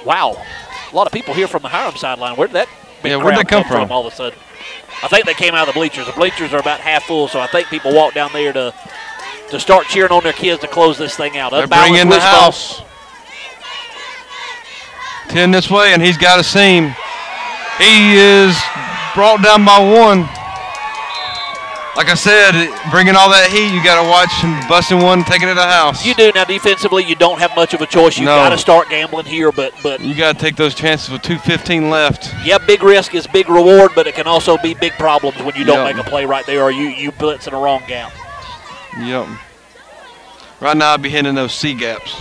Wow. A lot of people here from the Hiram sideline. Where did that where'd they come from all of a sudden? I think they came out of the bleachers. The bleachers are about half full, so I think people walked down there to start cheering on their kids to close this thing out. They're bringing the house. 10 this way, and he's got a seam. He is brought down by 1. Like I said, bringing all that heat, you got to watch him busting one, taking it to the house. You do. Now, defensively, you don't have much of a choice. You've got to start gambling here, but you got to take those chances with 2:15 left. Yeah, big risk is big reward, but it can also be big problems when you don't make a play right there or you blitz in the wrong gap. Yep. Right now, I'd be hitting those C gaps.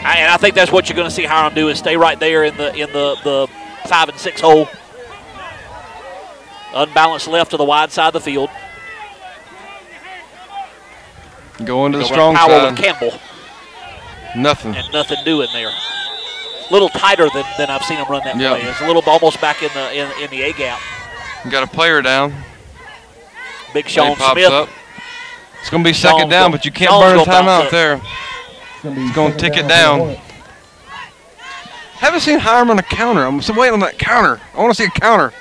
And I think that's what you're going to see Hiram do is stay right there in the 5 and 6 hole. Unbalanced left to the wide side of the field. Go into the strong power side. With Campbell. Nothing. And nothing doing there. A little tighter than I've seen him run that play. It's a little almost back in the A gap. Got a player down. Big Sean Smith. Up. It's going to be second down, but you can't burn a timeout there. He's going to tick it down. Haven't seen Hiram on a counter. I'm still waiting on that counter. I want to see a counter.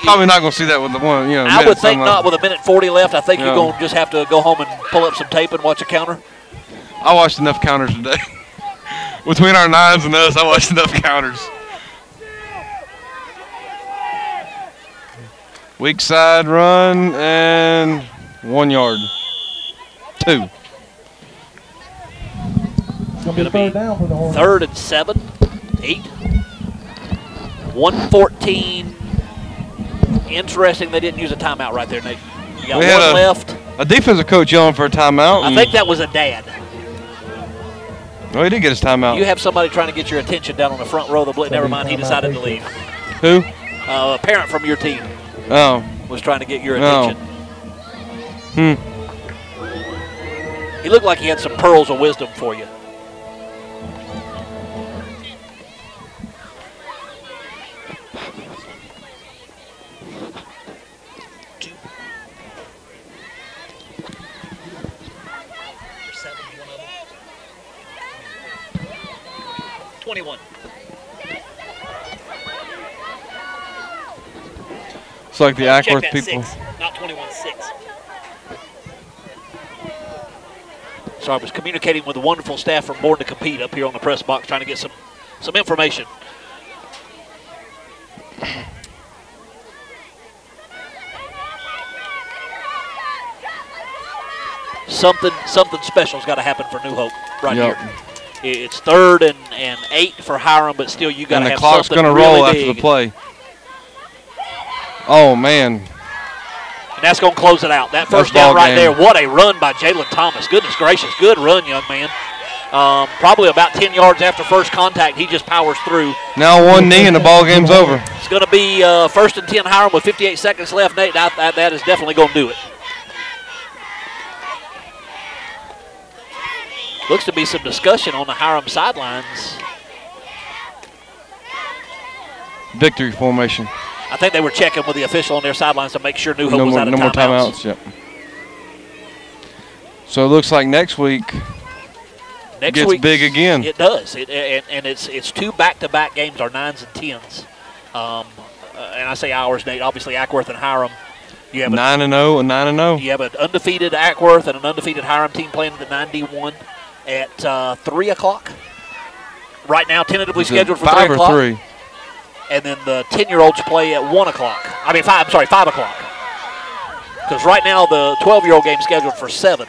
Probably not going to see that with the one. I would think not with 1:40 left. I think you're going to just have to go home and pull up some tape and watch a counter. I watched enough counters today. Between our 9s and us, I watched enough counters. Weak side run and 1 yard. 2. It's going to be third down for the Hornets. 3rd and 7, 8. 1:14. Interesting they didn't use a timeout right there, Nate. You got one left. A defensive coach yelling for a timeout. I think that was a dad. Oh, he did get his timeout. You have somebody trying to get your attention down on the front row of the blitz. Never mind, he decided to leave. Who? A parent from your team. Oh. Was trying to get your attention. He looked like he had some pearls of wisdom for you. It's like the Ackworth people. 6, not 21-6. So I was communicating with the wonderful staff from Born to Compete up here on the press box, trying to get some information. something special's got to happen for New Hope right Yep. here. It's 3rd and 8 for Hiram, but still you got to have something And the clock's going to really roll after big. the play. Oh, man. And that's going to close it out. That first That's down ball right game. there. What a run by Jalen Thomas. Goodness gracious. Good run, young man. Probably about 10 yards after first contact, he just powers through. Now one knee and the ball game's over. It's going to be 1st and 10 Hiram with 58 seconds left. Nate, that is definitely going to do it. Looks to be some discussion on the Hiram sidelines. Victory formation. I think they were checking with the official on their sidelines to make sure New Hope No was more, out of no more timeouts. timeouts. Yep. So it looks like next week Next gets week, big again. It does. And it's 2 back-to-back games, our 9s and 10s. And I say ours, Nate, obviously Ackworth and Hiram. You have 9-0 and 9-0. You have an undefeated Ackworth and an undefeated Hiram team playing the 91 at 3 o'clock. Right now, tentatively scheduled for 3 5 o'clock. or 3. And then the 10-year-olds play at 1 o'clock. 5 o'clock. Because right now the 12-year-old game's scheduled for 7.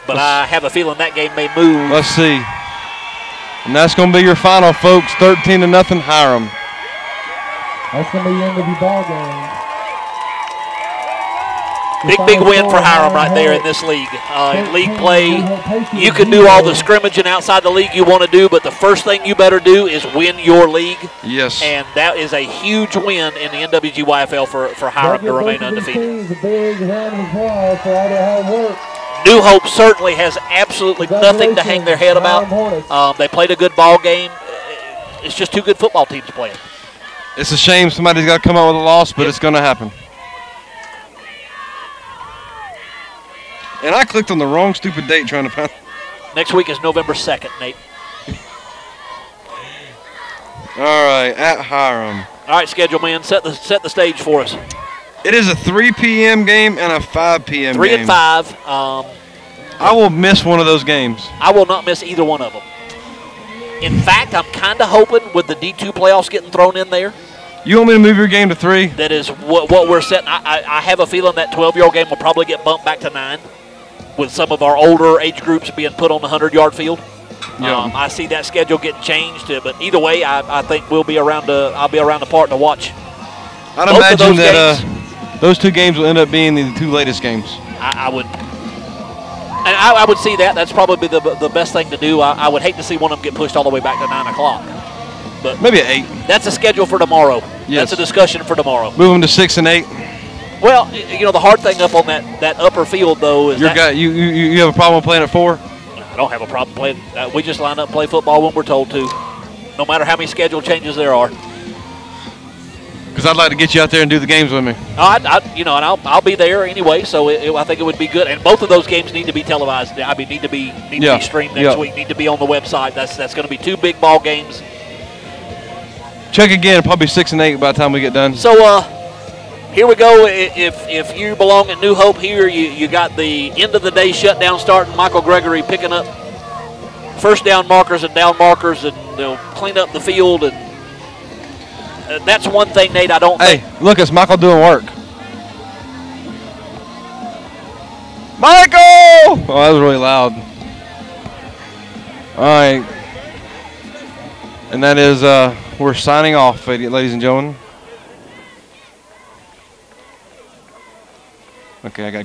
But I have a feeling that game may move. Let's see. And that's going to be your final, folks. 13-0 Hiram. That's going to be the end of your ball game. Big win for Hiram right there in this league. In league play, you can do all the scrimmaging outside the league you want to do, but the first thing you better do is win your league. Yes. And that is a huge win in the NWGYFL for Hiram to remain undefeated. A big round of applause for all their hard work. New Hope certainly has absolutely nothing to hang their head about. They played a good ball game. It's just 2 good football teams playing. It's a shame somebody's got to come out with a loss, but it's going to happen. And I clicked on the wrong stupid date trying to find. Next week is November 2nd, Nate. All right, at Hiram. All right, schedule man, set the stage for us. It is a 3 p.m. game and a 5 p.m. 3 game. and 5. I will miss one of those games. I will not miss either one of them. In fact, I'm kind of hoping with the D2 playoffs getting thrown in there. You want me to move your game to 3? That is what we're setting. I have a feeling that 12-year-old game will probably get bumped back to 9 with some of our older age groups being put on the 100-yard field. Yeah. I see that schedule getting changed, but either way, I think I'll be around the park to watch. I'd imagine that those 2 games will end up being the 2 latest games. I would. And I would see that. That's probably the best thing to do. I would hate to see one of them get pushed all the way back to 9 o'clock. But maybe at 8. That's a schedule for tomorrow. Yes. That's a discussion for tomorrow. Move them to 6 and 8. Well, the hard thing up on that upper field, though, is you have a problem playing at 4? I don't have a problem playing. We just line up and play football when we're told to, no matter how many schedule changes there are. Because I'd like to get you out there and do the games with me. And I'll be there anyway. So I think it would be good. And both of those games need to be televised. Need to be streamed next week. Need to be on the website. That's going to be 2 big ball games. Check again. Probably 6 and 8 by the time we get done. So here we go. If you belong in New Hope here, you got the end of the day shutdown starting. Michael Gregory picking up first down markers and down markers, and they'll clean up the field. And that's one thing, Nate, I don't think. Hey, look, it's Michael doing work. Michael! Oh, that was really loud. All right. And that is, we're signing off, ladies and gentlemen. Okay, I got